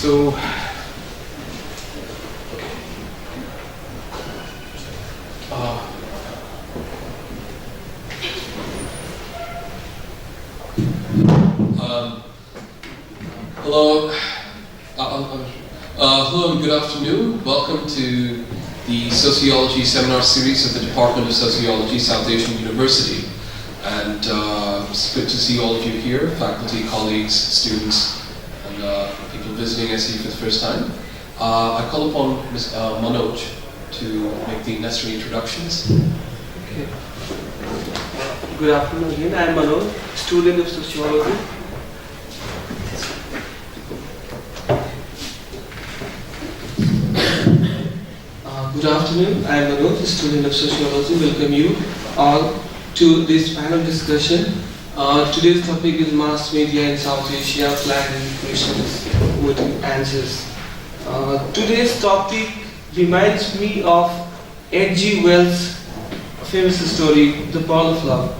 So, hello. Hello and good afternoon. Welcome to the Sociology Seminar Series of the Department of Sociology, South Asian University. And it's good to see all of you here, faculty, colleagues, students, and people visiting SAU for the first time. I call upon Ms. Manoj to make the necessary introductions. Okay. Good afternoon again. I am Manoj, student of Sociology. Good afternoon. I am Manoj, student of Sociology. Welcome you all to this panel discussion. Today's topic is mass media in South Asia, planning, questions, voting answers. Today's topic reminds me of H.G. Wells' famous story, The Pearl of Love.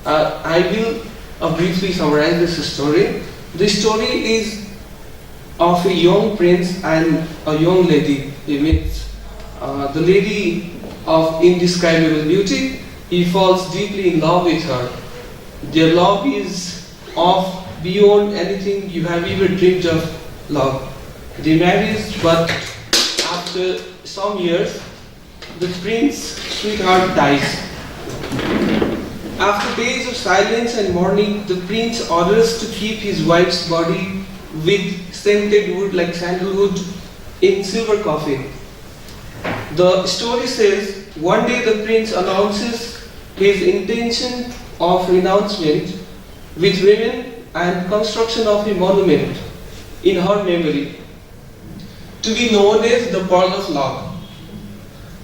I will briefly summarize this story. The story is of a young prince and a young lady he meets. The lady of indescribable beauty, he falls deeply in love with her. Their love is of beyond anything you have ever dreamed of love. They marry, but after some years, the prince's sweetheart dies. After days of silence and mourning, the prince orders to keep his wife's body with scented wood like sandalwood in silver coffin. The story says, one day the prince announces his intention of renouncement with women and construction of a monument in her memory, to be known as the Pearl of Love.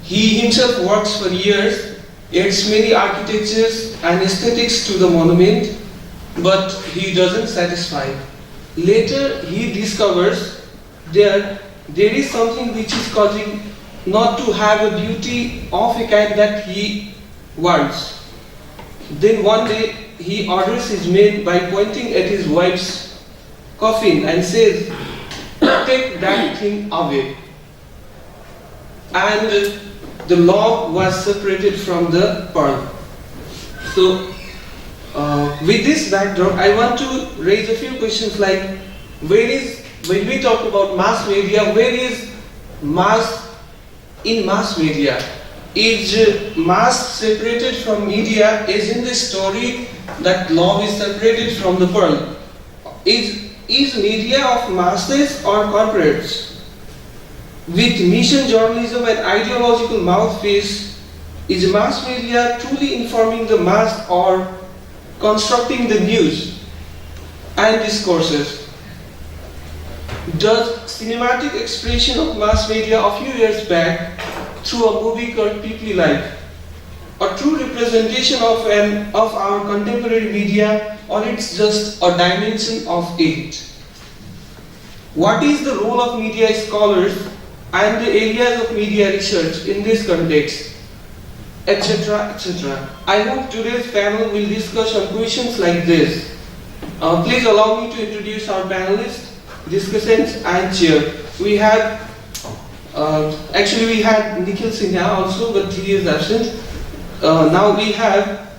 He himself works for years, adds many architectures and aesthetics to the monument, but he doesn't satisfy. Later he discovers there is something which is causing not to have a beauty of a kind that he wants. Then one day he orders his men by pointing at his wife's coffin and says, take that thing away. And the love was separated from the pearl. So with this backdrop, I want to raise a few questions like, when we talk about mass media, where is mass in mass media? Is mass separated from media, as in the story that love is separated from the pearl? Is media of masses or corporates? With mission journalism and ideological mouthpiece, is mass media truly informing the mass or constructing the news and discourses? Does cinematic expression of mass media a few years back through a movie called People Life a true representation of our contemporary media, or it's just a dimension of it? What is the role of media scholars and the areas of media research in this context, etc., etc. I hope today's panel will discuss on questions like this. Please allow me to introduce our panelists, discussants, and chair. We have, actually we had Nikhil Sinha also, but he is absent. Now we have,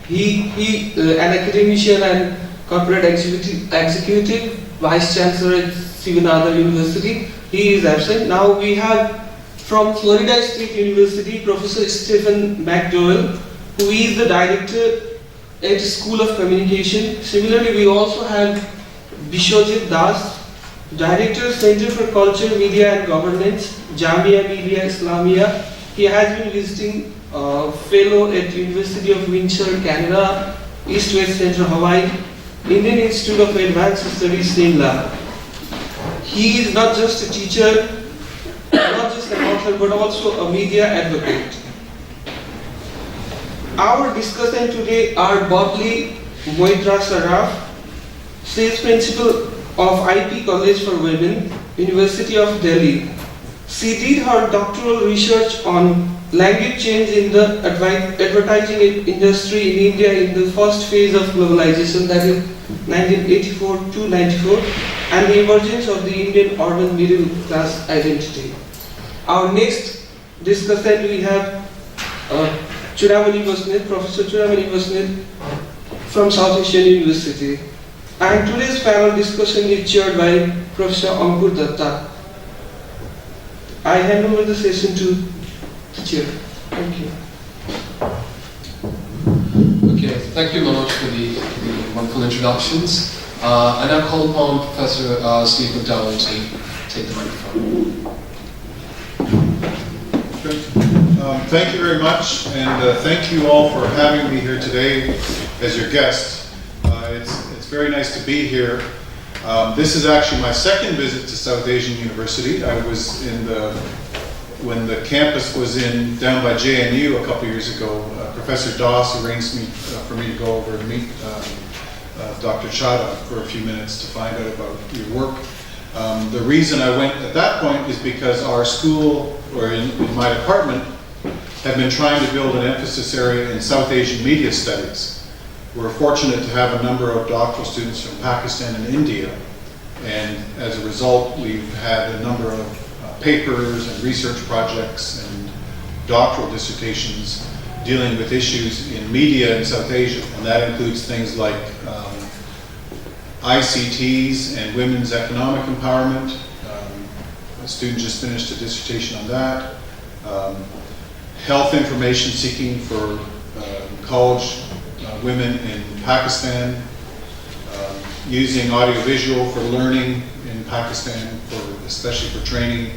an academician and corporate executive, Vice Chancellor at Nadar University. He is absent. Now we have from Florida State University, Professor Stephen McDowell, who is the director at School of Communication. Similarly, we also have Biswajit, Director, Center for Culture, Media and Governance, Jamia Millia Islamia. He has been visiting fellow at University of Windsor, Canada, East-West Center, Hawaii, Indian Institute of Advanced Studies, Simla. He is not just a teacher, not just an author, but also a media advocate. Our discussant today are Babli, Moitra, Saraf, Sales Principal of IP College for Women, University of Delhi. She did her doctoral research on language change in the advertising industry in India in the first phase of globalization, that is 1984 to 94. and the emergence of the Indian urban middle class identity. Our next discussant, we have Chudamani Basant, Professor Chudamani Basant from South Asian University. And today's panel discussion is chaired by Professor Ankur Datta. I hand over the session to the chair. Thank you. Okay, thank you, Manoj, for the wonderful introductions. I now call upon Professor Steve McDowell to take the microphone. Thank you very much, and thank you all for having me here today as your guest. It's very nice to be here. This is actually my second visit to South Asian University. I was when the campus was down by JNU a couple years ago. Professor Doss arranged for me to go over and meet Dr. Chadha for a few minutes to find out about your work. The reason I went at that point is because our school, or in my department, have been trying to build an emphasis area in South Asian media studies. We're fortunate to have a number of doctoral students from Pakistan and India, and as a result, we've had a number of papers and research projects and doctoral dissertations dealing with issues in media in South Asia, and that includes things like ICTs and women's economic empowerment. A student just finished a dissertation on that. Health information seeking for college women in Pakistan, using audiovisual for learning in Pakistan, especially for training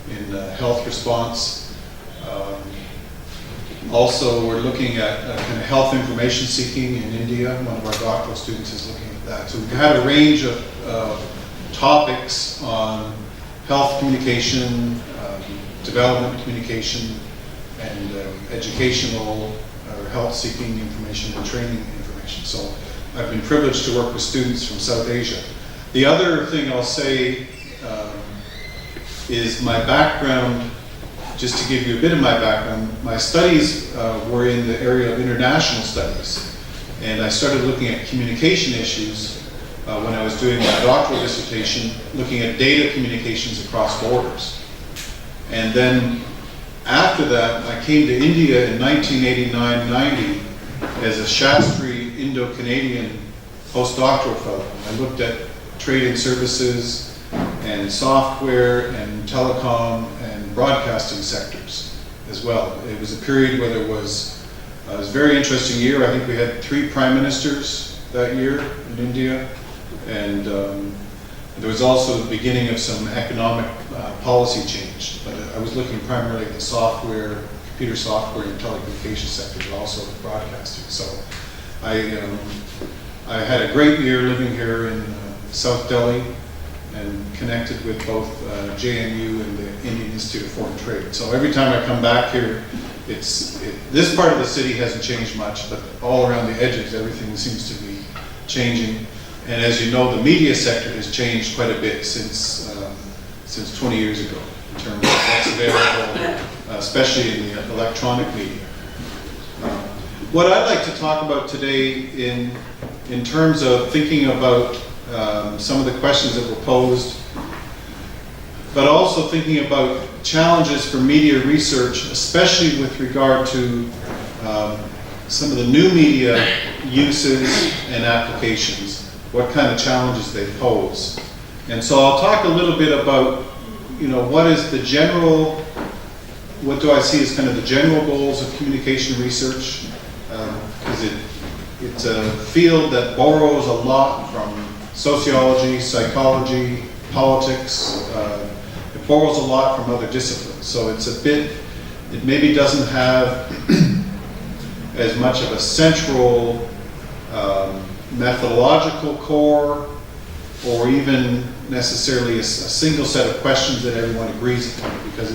in health response. Also, we're looking at kind of health information seeking in India. One of our doctoral students is looking at that. So we've had a range of topics on health communication, development communication, and educational or health seeking information and training information. So I've been privileged to work with students from South Asia. The other thing I'll say is my background. Just to give you a bit of my background, my studies were in the area of international studies, and I started looking at communication issues when I was doing my doctoral dissertation, looking at data communications across borders. And then after that, I came to India in 1989-90 as a Shastri Indo-Canadian postdoctoral fellow. I looked at trading services and software and telecom and broadcasting sectors as well. It was a period where it was a very interesting year. I think we had 3 prime ministers that year in India, and there was also the beginning of some economic policy change. But I was looking primarily at the software, computer software and telecommunications sector, but also broadcasting. So I had a great year living here in South Delhi, and connected with both JMU and the Indian Institute of Foreign Trade. So every time I come back here, this part of the city hasn't changed much, but all around the edges, everything seems to be changing. And as you know, the media sector has changed quite a bit since 20 years ago in terms of what's available, especially in the electronic media. What I'd like to talk about today in terms of thinking about some of the questions that were posed, but also thinking about challenges for media research, especially with regard to some of the new media uses and applications, what kind of challenges they pose. And so I'll talk a little bit about, what do I see as kind of the general goals of communication research, because it's a field that borrows a lot from sociology, psychology, politics. It borrows a lot from other disciplines. So it maybe doesn't have as much of a central methodological core, or even necessarily a single set of questions that everyone agrees upon, because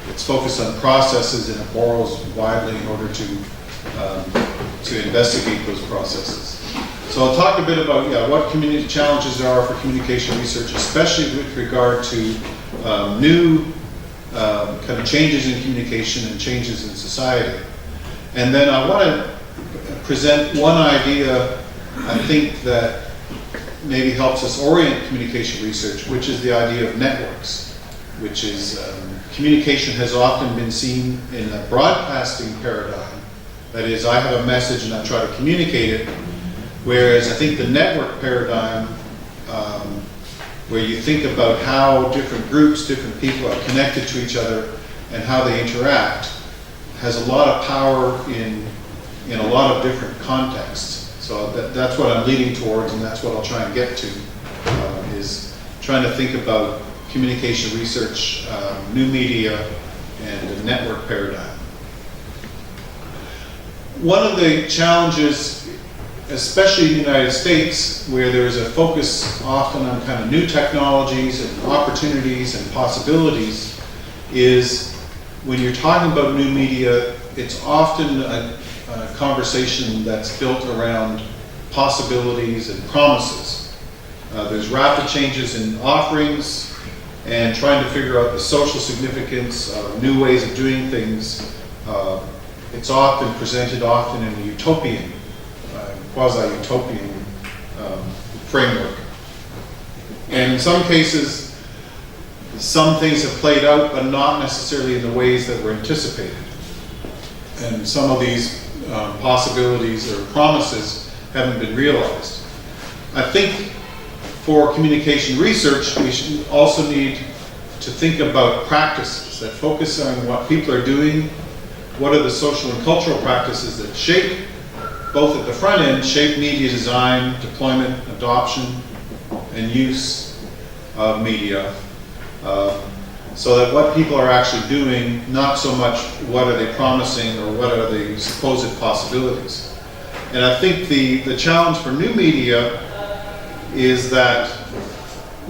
it's focused on processes and it borrows widely in order to investigate those processes. So I'll talk a bit about what community challenges there are for communication research, especially with regard to new kind of changes in communication and changes in society. And then I want to present one idea I think that maybe helps us orient communication research, which is the idea of networks, which is communication has often been seen in a broadcasting paradigm. That is, I have a message and I try to communicate it, whereas I think the network paradigm, where you think about how different groups, different people are connected to each other and how they interact, has a lot of power in a lot of different contexts. So that's what I'm leading towards, and that's what I'll try and get to, is trying to think about communication research, new media, and a network paradigm. One of the challenges, especially in the United States, where there is a focus often on kind of new technologies and opportunities and possibilities, is when you're talking about new media, it's often a conversation that's built around possibilities and promises. There's rapid changes in offerings and trying to figure out the social significance of new ways of doing things. It's often presented often in a utopian, quasi-utopian framework. And in some cases, some things have played out, but not necessarily in the ways that were anticipated. And some of these possibilities or promises haven't been realized. I think for communication research, we should also need to think about practices that focus on what people are doing, what are the social and cultural practices that shape, both at the front end, shape media design, deployment, adoption, and use of media, so that what people are actually doing, not so much what are they promising or what are the supposed possibilities. And I think the challenge for new media is that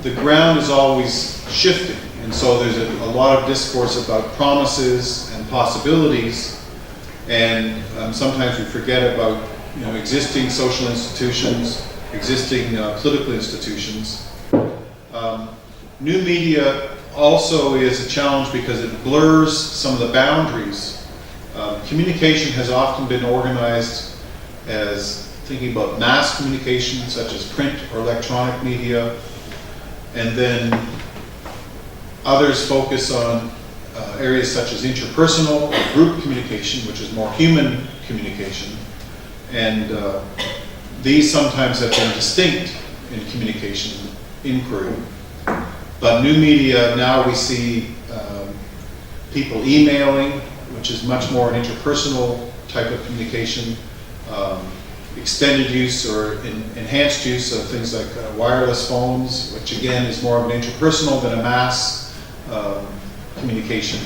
the ground is always shifting. And so there's a lot of discourse about promises and possibilities, and sometimes we forget about existing social institutions, existing political institutions. New media also is a challenge because it blurs some of the boundaries. Communication has often been organized as thinking about mass communication, such as print or electronic media, and then others focus on areas such as interpersonal or group communication, which is more human communication. And these sometimes have been distinct in communication inquiry. But new media, now we see people emailing, which is much more an interpersonal type of communication, extended use or enhanced use of things like wireless phones, which again is more of an interpersonal than a mass communication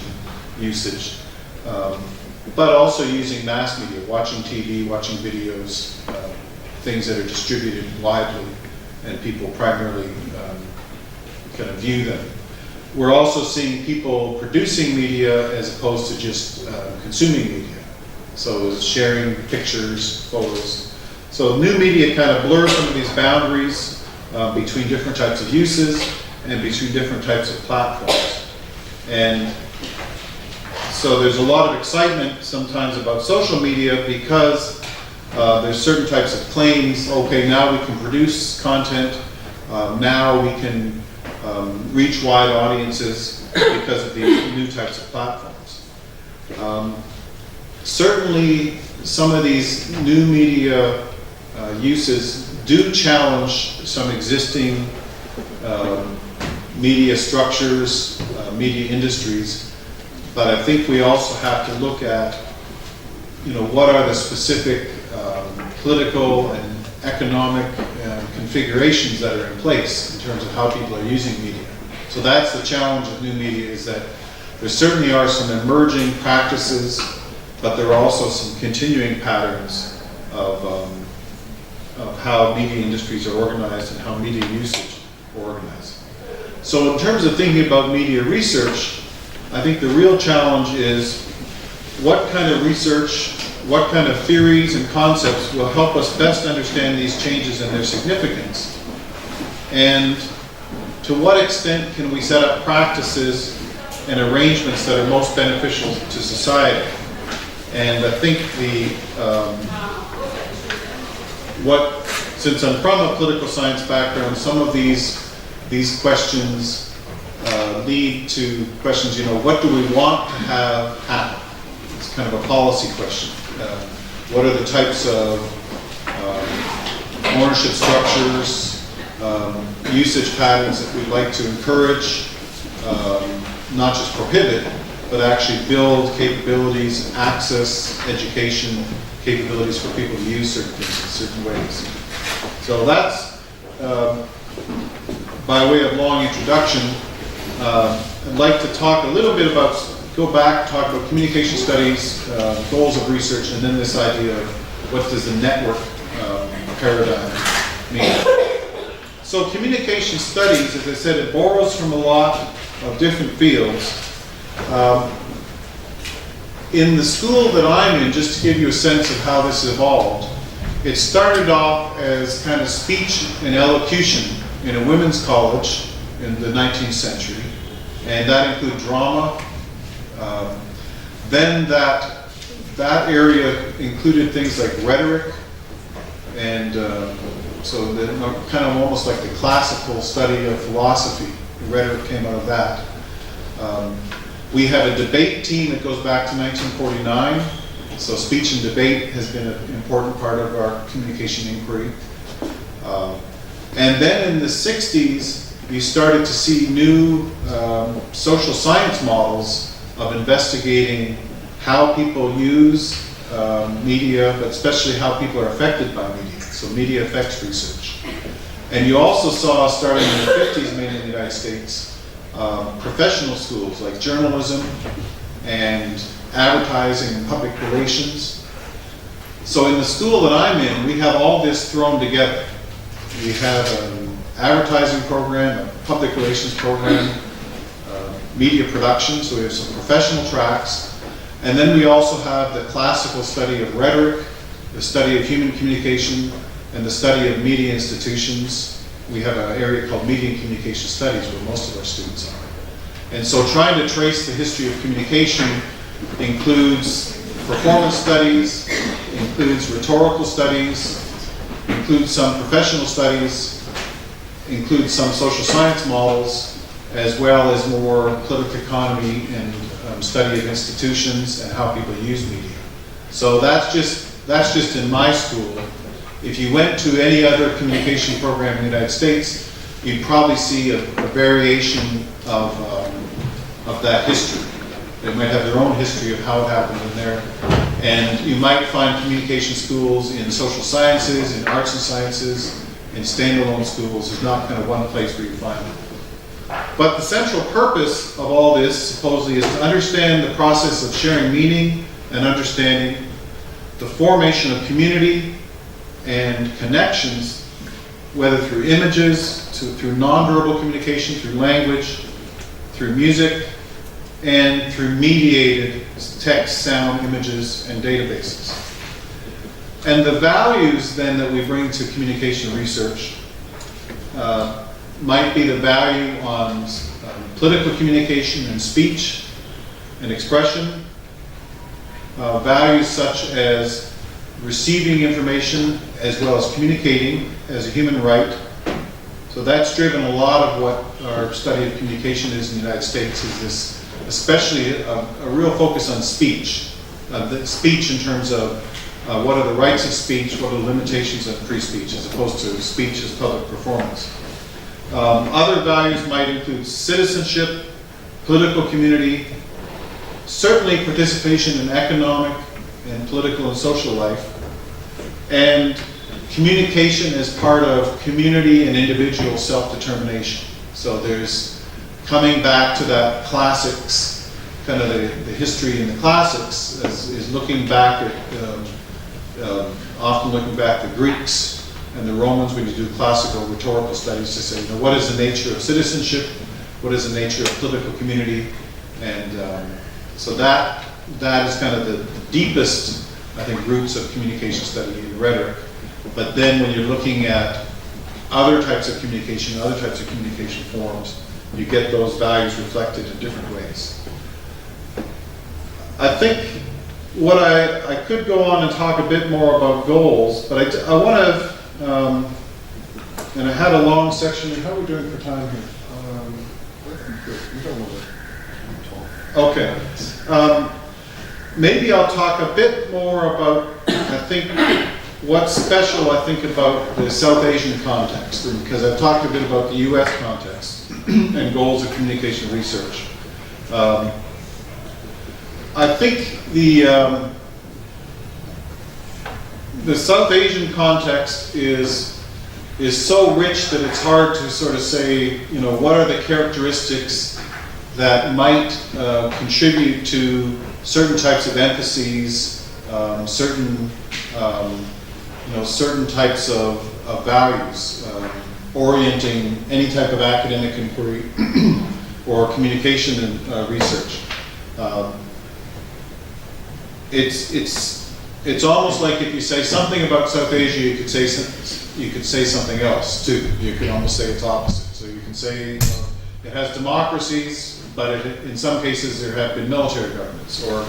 usage. But also using mass media, watching TV, watching videos, things that are distributed widely and people primarily kind of view them. We're also seeing people producing media as opposed to just consuming media. So sharing pictures, photos. So new media kind of blurs some of these boundaries between different types of uses and between different types of platforms. And so there's a lot of excitement sometimes about social media because there's certain types of claims. Okay, now we can produce content. Now we can reach wide audiences because of these new types of platforms. Certainly, some of these new media uses do challenge some existing media structures, media industries, but I think we also have to look at, what are the specific political and economic configurations that are in place in terms of how people are using media. So that's the challenge of new media, is that there certainly are some emerging practices, but there are also some continuing patterns of how media industries are organized and how media usage are organized. So in terms of thinking about media research, I think the real challenge is what kind of research, what kind of theories and concepts will help us best understand these changes and their significance, and to what extent can we set up practices and arrangements that are most beneficial to society. And I think since I'm from a political science background, some of these questions lead to questions, what do we want to have happen? It's kind of a policy question. What are the types of ownership structures, usage patterns that we'd like to encourage, not just prohibit, but actually build capabilities, access, education, capabilities for people to use certain things in certain ways. So that's, by way of long introduction, I'd like to talk a little bit about, go back, talk about communication studies, goals of research, and then this idea of what does the network paradigm mean. So communication studies, as I said, it borrows from a lot of different fields. In the school that I'm in, just to give you a sense of how this evolved, it started off as kind of speech and elocution in a women's college in the 19th century, and that included drama. Then that area included things like rhetoric, and so kind of almost like the classical study of philosophy. Rhetoric came out of that. We have a debate team that goes back to 1949, so speech and debate has been an important part of our communication inquiry. And then in the 60s, you started to see new social science models of investigating how people use media, but especially how people are affected by media, so media effects research. And you also saw, starting in the 50s, mainly in the United States, professional schools like journalism and advertising and public relations. So in the school that I'm in, we have all this thrown together. We have an advertising program, a public relations program, media production, so we have some professional tracks. And then we also have the classical study of rhetoric, the study of human communication, and the study of media institutions. We have an area called Media and Communication Studies where most of our students are. And so trying to trace the history of communication includes performance studies, includes rhetorical studies, includes some professional studies, includes some social science models, as well as more political economy and study of institutions and how people use media. So that's just in my school. If you went to any other communication program in the United States, you'd probably see a variation of that history. They might have their own history of how it happened in there. And you might find communication schools in social sciences, in arts and sciences, in standalone schools. There's not kind of one place where you find it. But the central purpose of all this, supposedly, is to understand the process of sharing meaning and understanding, the formation of community and connections, whether through images, through nonverbal communication, through language, through music, and through mediated text, sound, images, and databases. And the values then that we bring to communication research might be the value on political communication and speech and expression, values such as receiving information as well as communicating as a human right. So that's driven a lot of what our study of communication is in the United States, is this, especially a real focus on speech. The speech in terms of what are the rights of speech, what are the limitations of free speech, as opposed to speech as public performance. Other values might include citizenship, political community, certainly participation in economic and political and social life, and communication as part of community and individual self-determination. So there's coming back to that classics, kind of the history in the classics is looking back at, often looking back at the Greeks and the Romans when you do classical rhetorical studies to say, what is the nature of citizenship? What is the nature of political community? And so that is kind of the deepest, I think, roots of communication study in rhetoric. But then when you're looking at other types of communication, other types of communication forms, you get those values reflected in different ways. I think I could go on and talk a bit more about goals, but I want to and I had a long section. How are we doing for time here? We don't want to talk. Okay. Maybe I'll talk a bit more about, I think, what's special, I think, about the South Asian context, because I've talked a bit about the US context and goals of communication research. I think the South Asian context is so rich that it's hard to sort of say, you know, what are the characteristics that might contribute to certain types of emphases, certain types of values, orienting any type of academic inquiry or communication and research. It's almost like if you say something about South Asia, you could say something else too. You could almost say it's opposite. So you can say, you know, it has democracies, but in some cases there have been military governments, or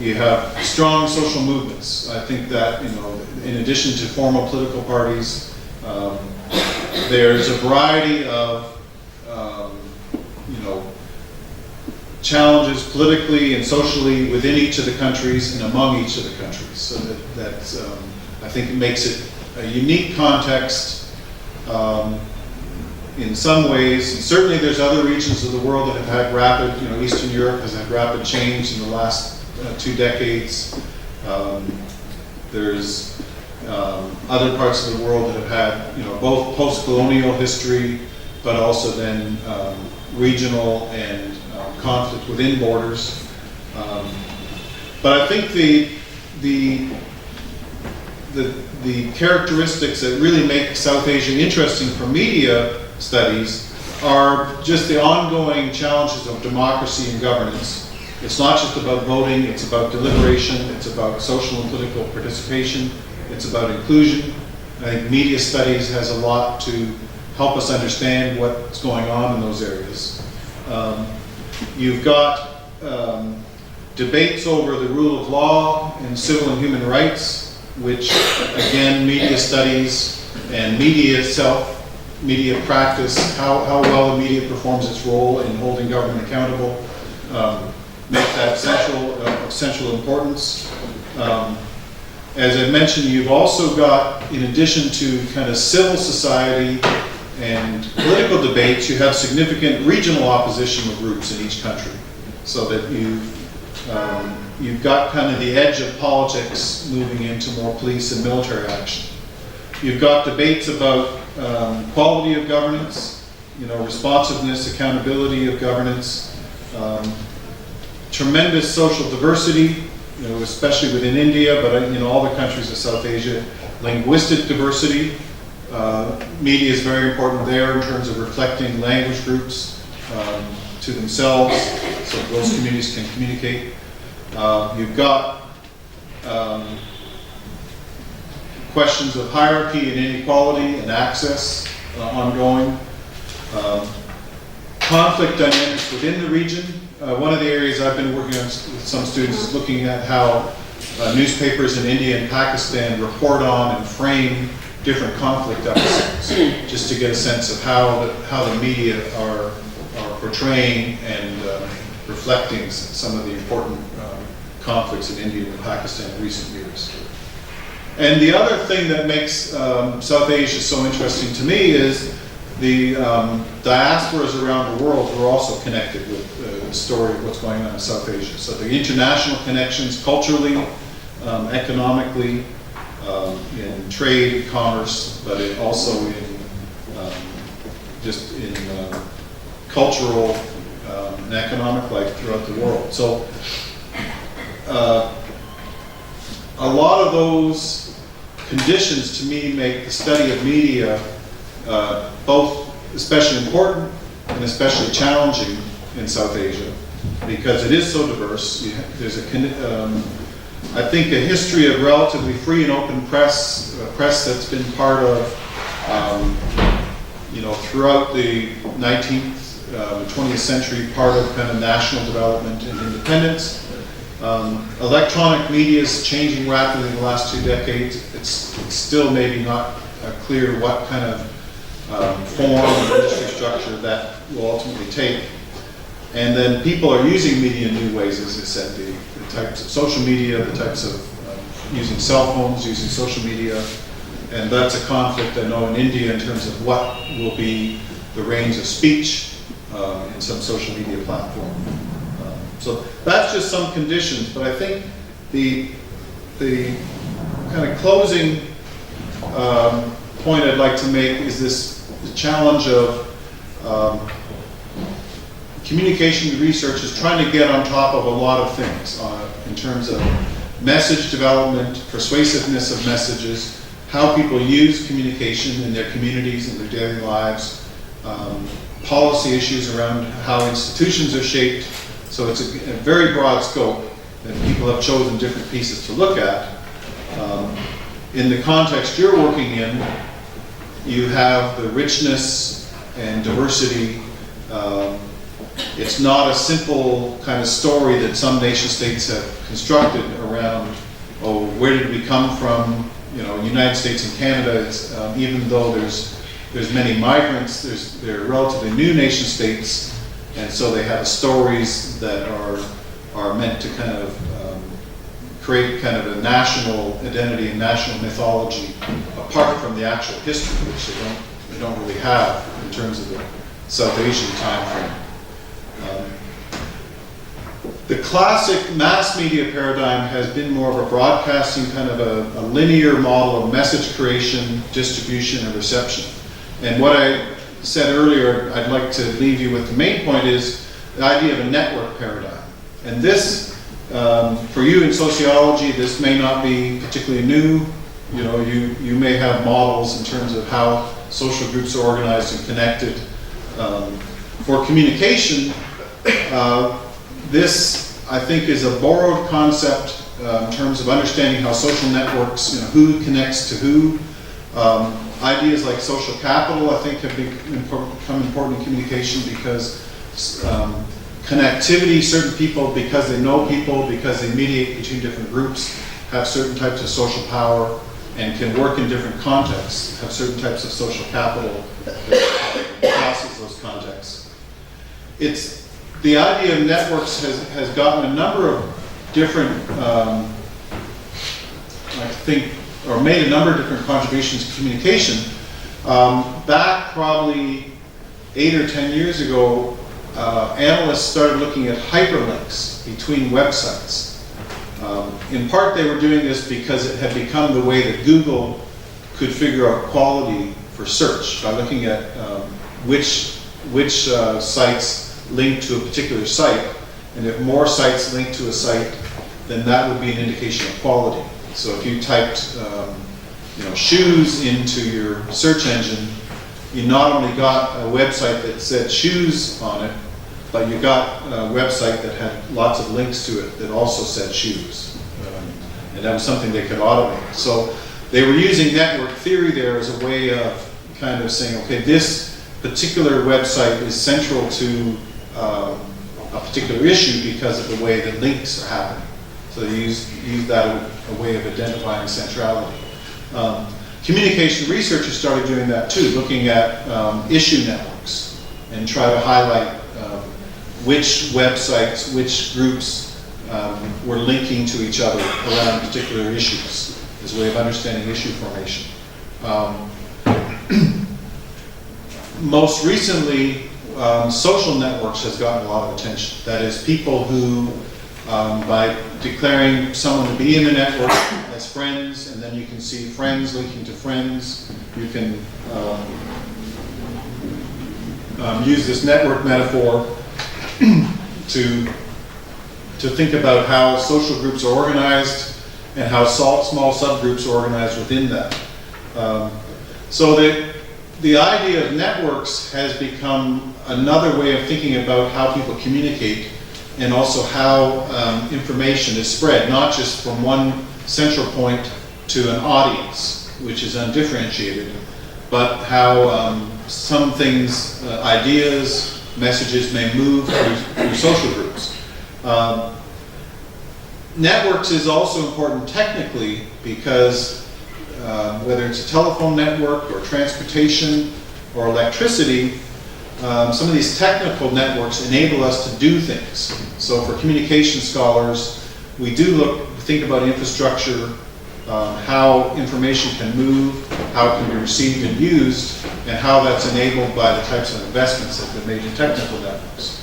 you have strong social movements. I think that, you know, in addition to formal political parties, there's a variety of challenges politically and socially within each of the countries and among each of the countries. So that's I think it makes it a unique context in some ways. And certainly there's other regions of the world that have had rapid, you know, Eastern Europe has had rapid change in the last 2 decades. There's other parts of the world that have had, you know, both post-colonial history, but also then regional and conflict within borders. But I think the characteristics that really make South Asia interesting for media studies are just the ongoing challenges of democracy and governance. It's not just about voting, it's about deliberation, it's about social and political participation, it's about inclusion. I think media studies has a lot to help us understand what's going on in those areas. You've got debates over the rule of law and civil and human rights, which again, media studies and media itself, media practice, how well the media performs its role in holding government accountable, make that central importance. As I mentioned, you've also got, in addition to kind of civil society and political debates, you have significant regional oppositional groups in each country, so that you've got kind of the edge of politics moving into more police and military action. You've got debates about quality of governance, you know, responsiveness, accountability of governance, tremendous social diversity, you know, especially within India, but in all the countries of South Asia. Linguistic diversity. Media is very important there in terms of reflecting language groups to themselves, so those communities can communicate. You've got questions of hierarchy and inequality and access ongoing. Conflict dynamics within the region. One of the areas I've been working on with some students is looking at how newspapers in India and Pakistan report on and frame different conflict episodes, just to get a sense of how the media are portraying and reflecting some of the important conflicts in India and Pakistan in recent years. And the other thing that makes South Asia so interesting to me is the diasporas around the world who are also connected with the story of what's going on in South Asia. So the international connections culturally, economically, in trade, commerce, but also in just in cultural and economic life throughout the world. So a lot of those conditions to me make the study of media both especially important and especially challenging in South Asia, because it is so diverse. There's I think a history of relatively free and open press, a press that's been part of, throughout the 19th, 20th century, part of kind of national development and independence. Electronic media is changing rapidly in the last 2 decades. It's still maybe not clear what kind of form or industry structure that will ultimately take. And then people are using media in new ways, as I said, the types of social media, the types of using cell phones, using social media, and that's a conflict I know in India in terms of what will be the range of speech in some social media platform. So that's just some conditions, but I think the kind of closing point I'd like to make is the challenge of communication research is trying to get on top of a lot of things in terms of message development, persuasiveness of messages, how people use communication in their communities and their daily lives, policy issues around how institutions are shaped. So it's a very broad scope, and people have chosen different pieces to look at. In the context you're working in, you have the richness and diversity. It's not a simple kind of story that some nation states have constructed around, oh, where did we come from? You know, United States and Canada, even though there's many migrants, they're relatively new nation states, and so they have stories that are meant to kind of create kind of a national identity and national mythology apart from the actual history, which they don't really have in terms of the South Asian time frame. The classic mass media paradigm has been more of a broadcasting kind of a linear model of message creation, distribution, and reception. And what I said earlier, I'd like to leave you with the main point is the idea of a network paradigm. And this, for you in sociology, this may not be particularly new. You know, you may have models in terms of how social groups are organized and connected. For communication, this, I think, is a borrowed concept in terms of understanding how social networks, you know, who connects to who. Ideas like social capital, I think, have become important in communication because connectivity, certain people, because they know people, because they mediate between different groups, have certain types of social power and can work in different contexts, have certain types of social capital that crosses those contexts. The idea of networks has gotten a number of different, I think, or made a number of different contributions to communication. Back probably 8 or 10 years ago, analysts started looking at hyperlinks between websites. In part, they were doing this because it had become the way that Google could figure out quality for search by looking at which sites link to a particular site, and if more sites link to a site, then that would be an indication of quality. So if you typed, shoes into your search engine, you not only got a website that said shoes on it, but you got a website that had lots of links to it that also said shoes. And that was something they could automate. So they were using network theory there as a way of kind of saying, okay, this particular website is central to a particular issue because of the way that links are happening. So they use that as a way of identifying centrality. Communication researchers started doing that too, looking at issue networks and try to highlight which websites, which groups were linking to each other around particular issues as a way of understanding issue formation. Most recently, social networks has gotten a lot of attention. That is, people who, by declaring someone to be in the network as friends, and then you can see friends linking to friends, you can use this network metaphor to think about how social groups are organized and how small subgroups are organized within that. So the idea of networks has become another way of thinking about how people communicate and also how information is spread, not just from one central point to an audience, which is undifferentiated, but how some things, ideas, messages may move through social groups. networks is also important technically because whether it's a telephone network or transportation or electricity, some of these technical networks enable us to do things. So for communication scholars, we do think about infrastructure, how information can move, how it can be received and used, and how that's enabled by the types of investments that have been made in technical networks.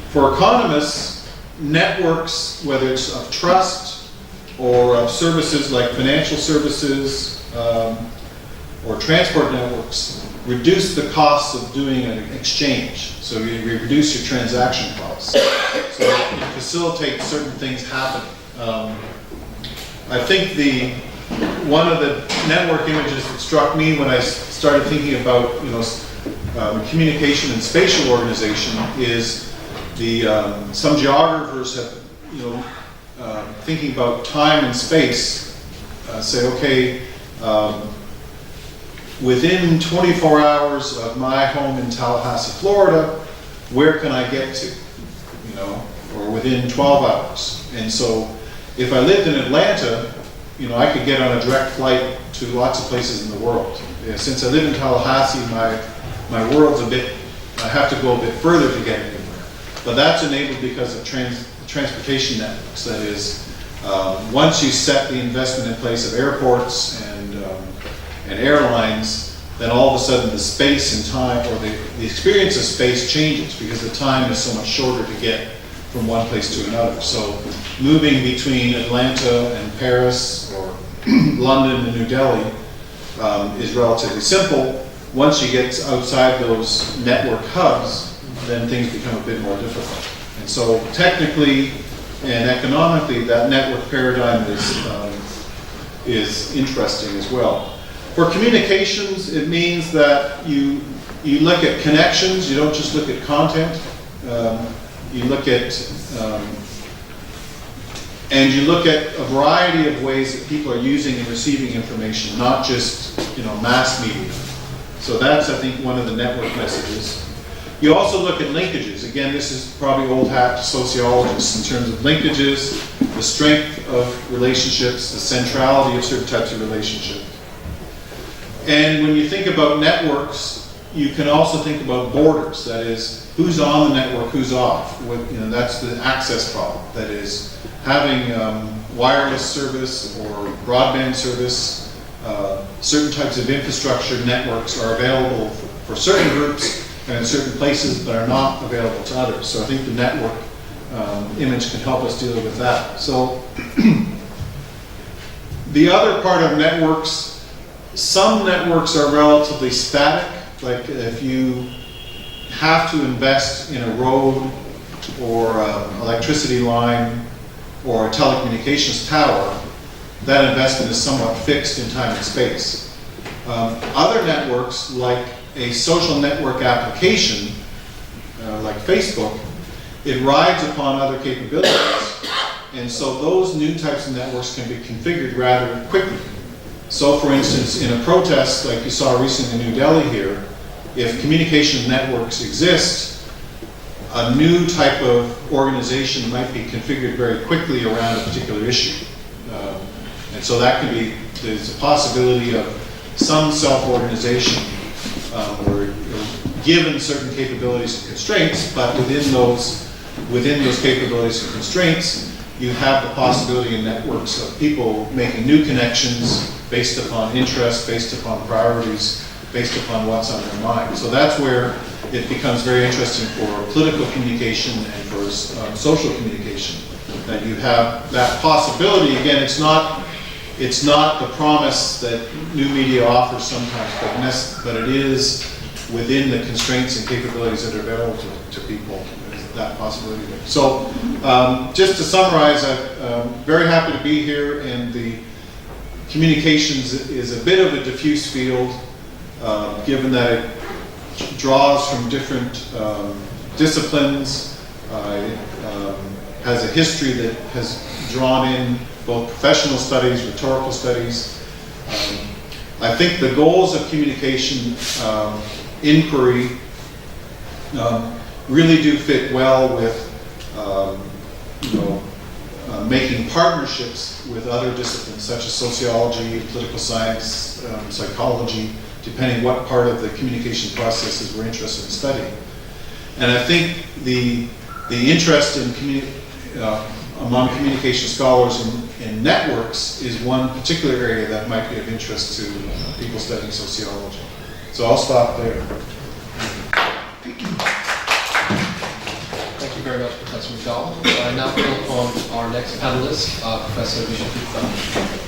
For economists, networks, whether it's of trust or of services like financial services or transport networks, reduce the costs of doing an exchange. So you reduce your transaction costs. So you facilitate certain things happening. I think one of the network images that struck me when I started thinking about communication and spatial organization is some geographers have thinking about time and space say, okay, within 24 hours of my home in Tallahassee, Florida, where can I get to? Or within 12 hours. And so if I lived in Atlanta, I could get on a direct flight to lots of places in the world. Since I live in Tallahassee, my world's I have to go a bit further to get anywhere. But that's enabled because of transportation networks. That is, once you set the investment in place of airports and airlines, then all of a sudden the space and time, or the experience of space changes because the time is so much shorter to get from one place to another. So moving between Atlanta and Paris or London and New Delhi is relatively simple. Once you get outside those network hubs, then things become a bit more difficult. And so technically and economically, that network paradigm is interesting as well. For communications, it means that you look at connections, you don't just look at content. You look at and you look at a variety of ways that people are using and receiving information, not just mass media. So that's, I think, one of the network messages. You also look at linkages. Again, this is probably old hat to sociologists in terms of linkages, the strength of relationships, the centrality of certain types of relationships. And when you think about networks, you can also think about borders. That is, who's on the network, who's off. That's the access problem. That is, having wireless service or broadband service, certain types of infrastructure networks are available for certain groups and in certain places, but are not available to others. So I think the network image can help us deal with that. So the other part of networks, some networks are relatively static. Like if you have to invest in a road or electricity line or a telecommunications tower, that investment is somewhat fixed in time and space. Other networks, like a social network application, like Facebook, it rides upon other capabilities. And so those new types of networks can be configured rather quickly. So for instance, in a protest like you saw recently in New Delhi here, if communication networks exist, a new type of organization might be configured very quickly around a particular issue. And so that can be, there's a possibility of some self-organization where you're given certain capabilities and constraints, but within those capabilities and constraints, you have the possibility in networks of people making new connections based upon interest, based upon priorities, based upon what's on their mind. So that's where it becomes very interesting for political communication and for social communication, that you have that possibility. Again, it's not the promise that new media offers sometimes, but it is within the constraints and capabilities that are available to people, that possibility there. So just to summarize, I'm very happy to be here, and the communications is a bit of a diffuse field, given that it draws from different disciplines. It has a history that has drawn in both professional studies, rhetorical studies. I think the goals of communication inquiry really do fit well with making partnerships with other disciplines such as sociology, political science, psychology, depending what part of the communication processes we're interested in studying. And I think the interest in among communication scholars in networks is one particular area that might be of interest to people studying sociology. So I'll stop there. Thank you very much, Professor McDowell. I now call upon our next panelist, Professor Biswajit.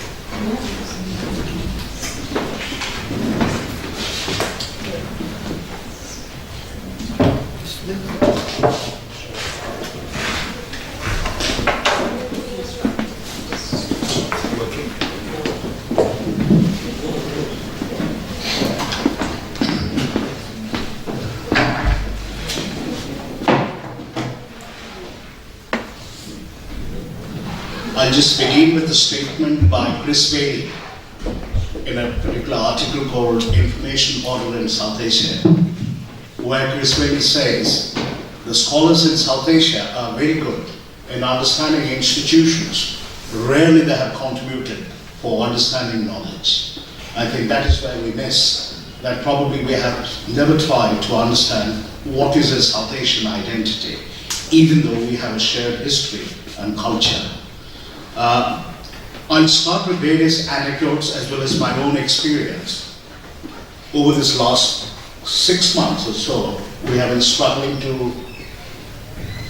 I'll just begin with a statement by Chris Bailey in a particular article called Information Model in South Asia, where Chris Bailey says the scholars in South Asia are very good in understanding institutions. Rarely they have contributed for understanding knowledge. I think that is where we miss, that probably we have never tried to understand what is a South Asian identity, even though we have a shared history and culture. I'll start with various anecdotes as well as my own experience. Over this last 6 months or so, we have been struggling to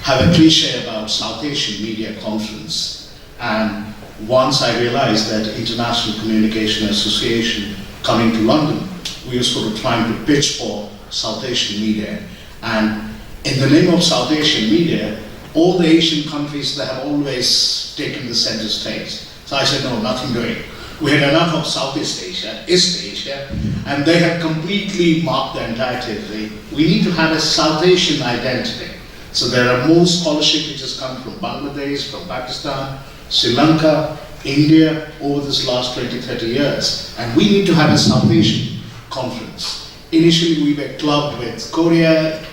have a cliche about South Asian Media Conference. And once I realized that International Communication Association coming to London, we were sort of trying to pitch for South Asian media. And in the name of South Asian media, all the Asian countries that have always taken the center stage. So I said, no, nothing doing. We had enough of Southeast Asia, East Asia, and they had completely marked the entire territory. We need to have a South Asian identity. So there are more scholarship which has come from Bangladesh, from Pakistan, Sri Lanka, India over this last 20, 30 years. And we need to have a South Asian conference. Initially we were clubbed with Korea,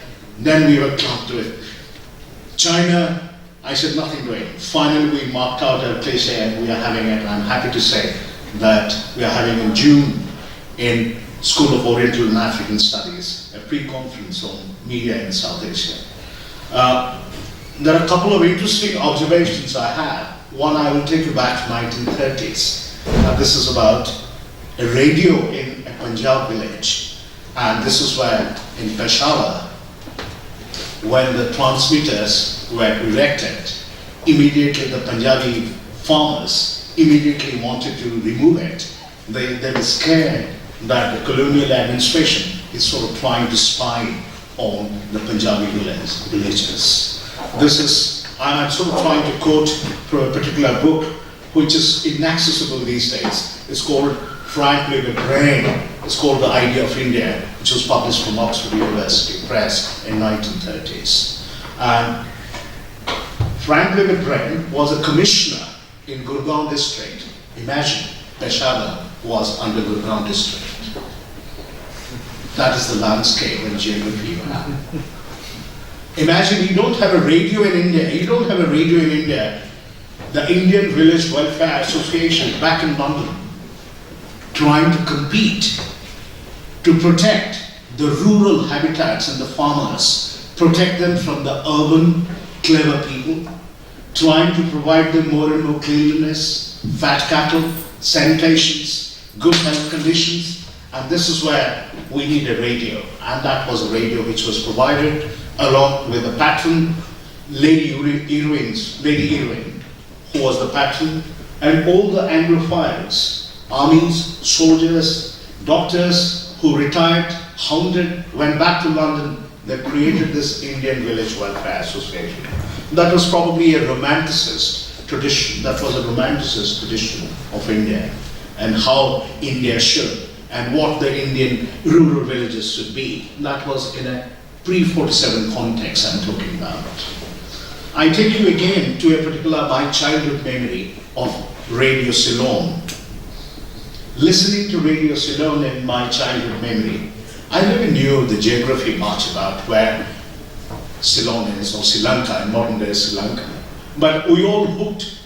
then we were clubbed with China. I said nothing doing. Finally we marked out our place and we are having it. I'm happy to say that we are having in June in School of Oriental and African Studies, a pre-conference on media in South Asia. There are a couple of interesting observations I have. One, I will take you back to 1930s. This is about a radio in a Punjab village. And this is where in Peshawar, when the transmitters were erected, immediately the Punjabi farmers immediately wanted to remove it. They were scared that the colonial administration is sort of trying to spy on the Punjabi villages. This is, I'm sort of trying to quote from a particular book which is inaccessible these days. It's called Frank Lloyd Wright. It's called The Idea of India, which was published from Oxford University Press in 1930s. And Frank Lloyd Wright was a commissioner in Gurgaon district. Imagine, Peshawar was under Gurgaon district. That is the landscape and geography you have. Imagine you don't have a radio in India. You don't have a radio in India. The Indian Village Welfare Association back in London trying to compete to protect the rural habitats and the farmers, protect them from the urban clever people, trying to provide them more and more cleanliness, fat cattle, sanitations, good health conditions. And this is where we need a radio. And that was a radio which was provided along with the patron, Lady Irwin, who was the patron, and all the Anglophiles, armies, soldiers, doctors who retired, hounded, went back to London. They created this Indian Village Welfare Association. That was probably a romanticist tradition. That was a romanticist tradition of India and how India should and what the Indian rural villages should be. That was in a pre-47 context I'm talking about. I take you again to a particular, my childhood memory of Radio Ceylon. Listening to Radio Ceylon in my childhood memory, I never knew the geography much about where Ceylon is, or Sri Lanka, in modern day Sri Lanka. But we all hooked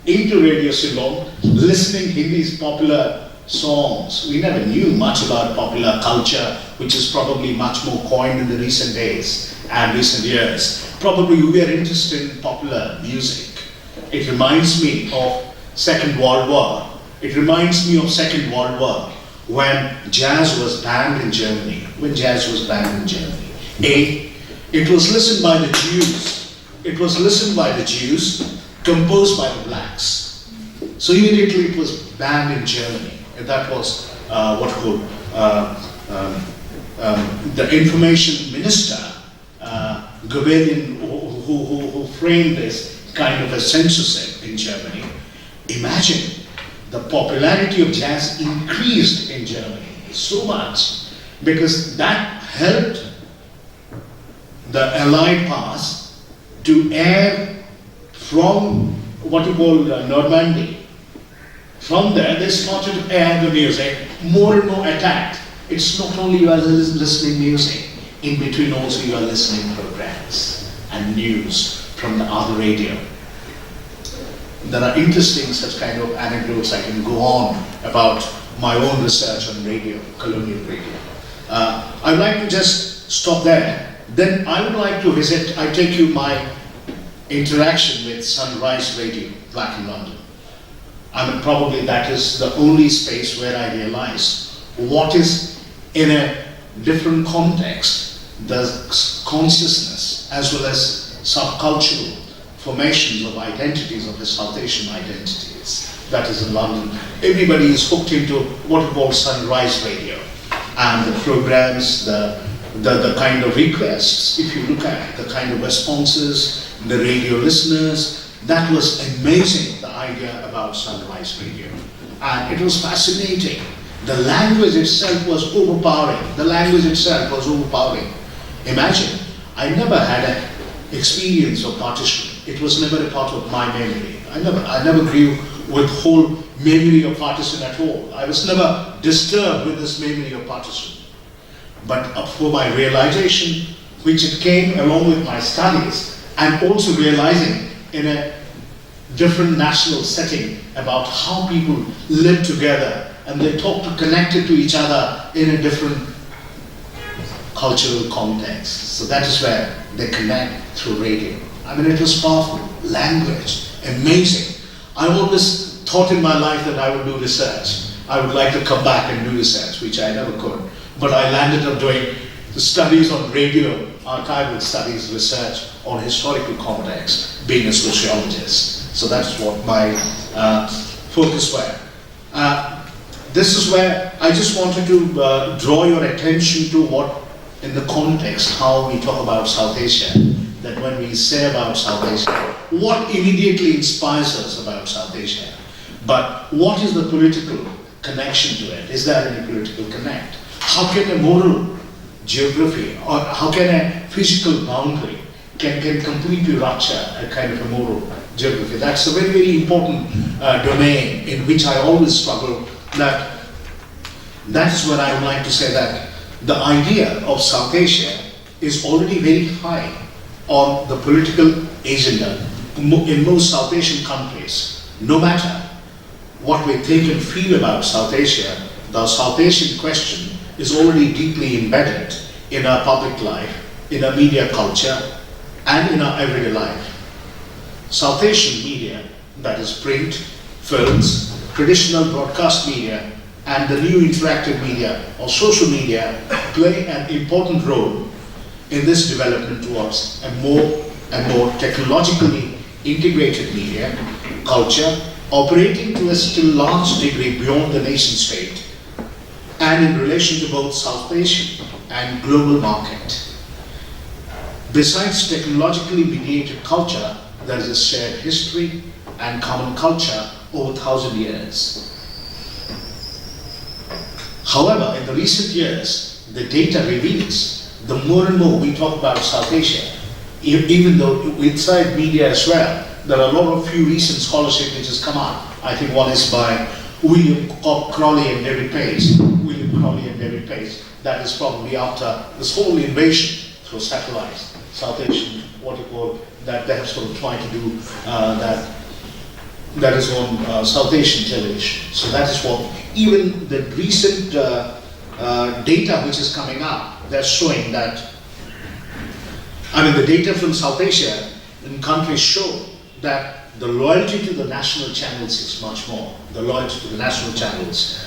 into Radio Ceylon, listening Hindi's popular songs. We never knew much about popular culture, which is probably much more coined in the recent days and recent years. Probably we are interested in popular music. It reminds me of Second World War. It reminds me of Second World War when jazz was banned in Germany. It was listened by the Jews. It was listened by the Jews, composed by the blacks. So immediately it was banned in Germany. And that was the information minister, Gabelin, who framed this kind of a censorship in Germany. Imagine the popularity of jazz increased in Germany so much because that helped the Allied powers to air from what you call Normandy. From there, they started to air the music, more and more attacked. It's not only you are listening music, in between also you are listening programs and news from the other radio. There are interesting such kind of anecdotes I can go on about my own research on radio, colonial radio. I'd like to just stop there. Then I would like to visit, I take you my interaction with Sunrise Radio back in London. I mean, probably that is the only space where I realize what is in a different context, the consciousness as well as subcultural formations of identities, of the South Asian identities. That is in London. Everybody is hooked into what we call Sunrise Radio. And the programs, the kind of requests, if you look at the kind of responses, the radio listeners, that was amazing, the idea about Sunrise Radio. And it was fascinating. The language itself was overpowering. Imagine, I never had an experience of partition. It was never a part of my memory. I never grew with whole memory of partition at all. I was never disturbed with this memory of partition. But for my realization, which it came along with my studies, and also realizing in a different national setting about how people live together and they talk to connected to each other in a different cultural context. So that is where they connect through radio. I mean, it was powerful. Language, amazing. I always thought in my life that I would do research. I would like to come back and do research, which I never could. But I landed up doing the studies on radio, archival studies, research on historical context, being a sociologist. So that's what my focus were. This is where I just wanted to draw your attention to what, in the context, how we talk about South Asia, that when we say about South Asia, what immediately inspires us about South Asia? But what is the political connection to it? Is there any political connect? How can a moral geography, or how can a physical boundary can completely rupture a kind of a moral geography? That's a very, very important domain in which I always struggle. That is where I would like to say that the idea of South Asia is already very high on the political agenda in most South Asian countries. No matter what we think and feel about South Asia, the South Asian question is already deeply embedded in our public life, in our media culture, and in our everyday life. South Asian media, that is print, films, traditional broadcast media, and the new interactive media or social media play an important role in this development towards a more and more technologically integrated media culture, operating to a still large degree beyond the nation state and in relation to both South Asian and global market. Besides technologically mediated culture, there is a shared history and common culture over 1,000 years. However, in the recent years, the data reveals the more and more we talk about South Asia, even though inside media as well, there are a lot of few recent scholarship which has come out. I think one is by William Crawley and David Page. That is probably after this whole invasion through satellites, South Asian, what you call, that they have sort of tried to do that that is on South Asian television. So that is what, even the recent data which is coming up, they're showing that, the data from South Asia in countries show that the loyalty to the national channels is much more. The loyalty to the national channels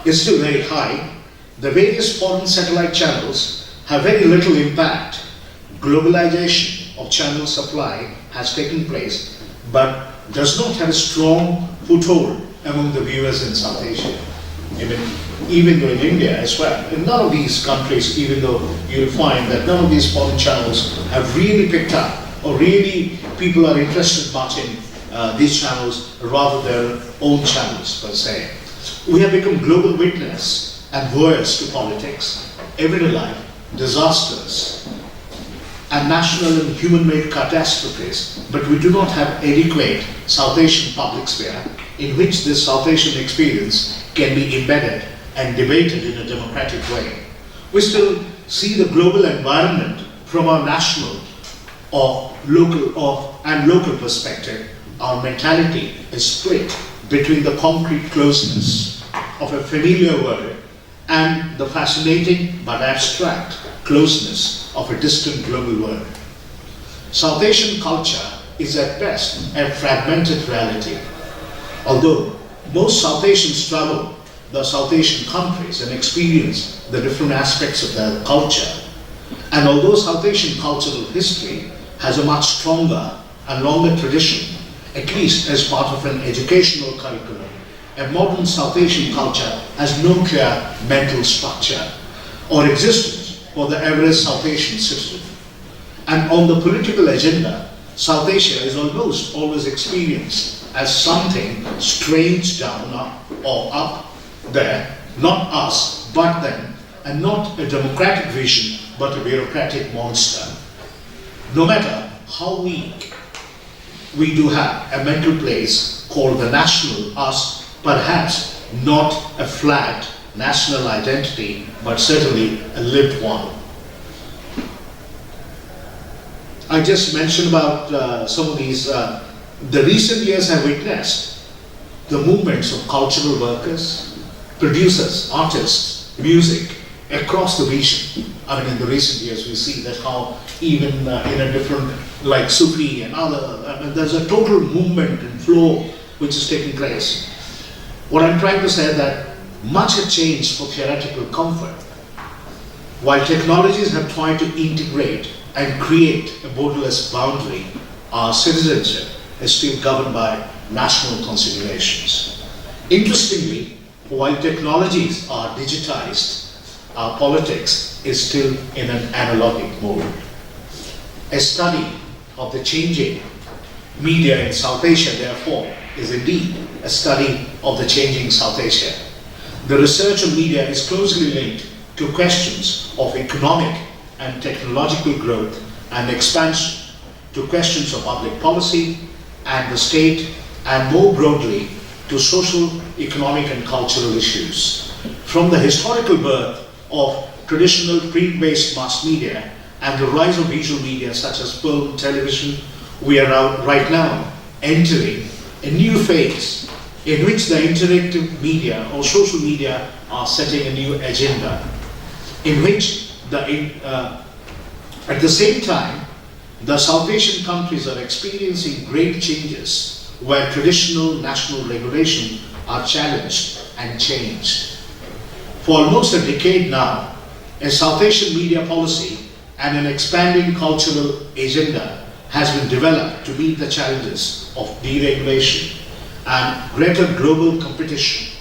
is still very high. The various foreign satellite channels have very little impact. Globalization of channel supply has taken place, but does not have a strong foothold among the viewers in South Asia. Even though in India as well, in none of these countries, even though you'll find that none of these foreign channels have really picked up, or really people are interested much in these channels rather than their own channels per se. We have become global witness and voice to politics, everyday life, disasters, and national and human-made catastrophes, but we do not have adequate South Asian public sphere in which this South Asian experience can be embedded and debated in a democratic way. We still see the global environment from our national or local perspective. Our mentality is split between the concrete closeness of a familiar world and the fascinating but abstract closeness of a distant global world. South Asian culture is at best a fragmented reality. Although most South Asians travel the South Asian countries and experience the different aspects of their culture, and although South Asian cultural history has a much stronger and longer tradition, at least as part of an educational curriculum, a modern South Asian culture has no clear mental structure or existence for the average South Asian citizen. And on the political agenda, South Asia is almost always experienced as something strange down or up there, not us, but them, and not a democratic vision, but a bureaucratic monster. No matter how weak we do have a mental place called the national us, perhaps not a flagged national identity, but certainly a lived one. I just mentioned about some of these. The recent years have witnessed the movements of cultural workers, producers, artists, music across the region. In the recent years we see that how even in a different, like Sufi and other, there's a total movement and flow which is taking place. What I'm trying to say is that much has changed for theoretical comfort. While technologies have tried to integrate and create a borderless boundary, our citizenship is still governed by national considerations. Interestingly, while technologies are digitized, our politics is still in an analogic mode. A study of the changing media in South Asia, therefore, is indeed a study of the changing South Asia. The research on media is closely linked to questions of economic and technological growth and expansion, to questions of public policy and the state, and more broadly to social, economic and cultural issues. From the historical birth of traditional print-based mass media and the rise of visual media such as film, television, we are right now entering a new phase in which the interactive media or social media are setting a new agenda, in which at the same time, the South Asian countries are experiencing great changes where traditional national regulation are challenged and changed. For almost a decade now, a South Asian media policy and an expanding cultural agenda has been developed to meet the challenges of deregulation and greater global competition.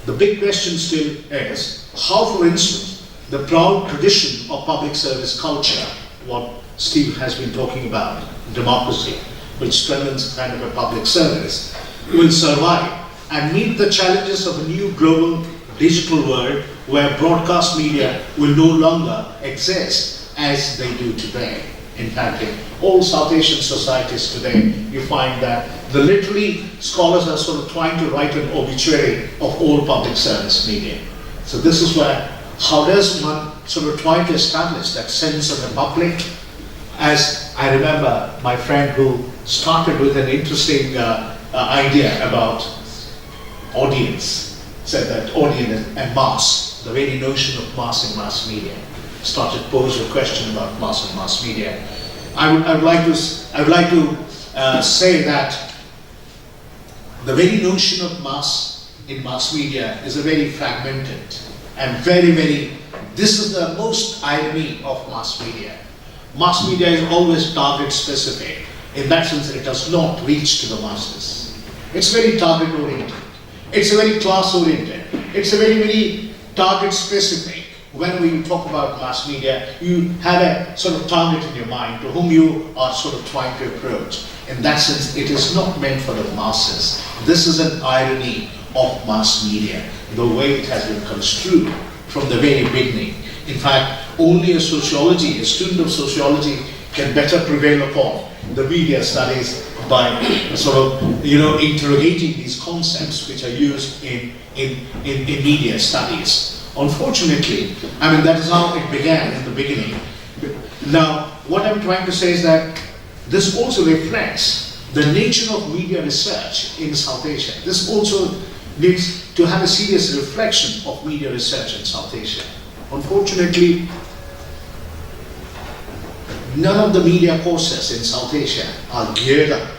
The big question still is how, for instance, the proud tradition of public service culture, what Steve has been talking about, democracy, which strengthens kind of a public service, will survive and meet the challenges of a new global digital world where broadcast media will no longer exist as they do today. In fact, in all South Asian societies today, you find that the literary scholars are sort of trying to write an obituary of all public service media. So this is where, how does one sort of try to establish that sense of the public? As I remember my friend who started with an interesting idea about audience, said that audience and mass, the very notion of mass and mass media, started to pose a question about mass and mass media. I would like to say that the very notion of mass in mass media is a very fragmented and this is the most irony of mass media. Mass media is always target specific. In that sense, it does not reach to the masses. It's very target oriented. It's very class oriented. It's a very target specific. When we talk about mass media, you have a sort of target in your mind to whom you are sort of trying to approach. In that sense, it is not meant for the masses. This is an irony of mass media, the way it has been construed from the very beginning. In fact, only a student of sociology can better prevail upon the media studies by sort of, interrogating these concepts which are used in media studies. Unfortunately, that is how it began in the beginning. Now, what I'm trying to say is that this also reflects the nature of media research in South Asia. This also needs to have a serious reflection of media research in South Asia. Unfortunately, none of the media courses in South Asia are geared up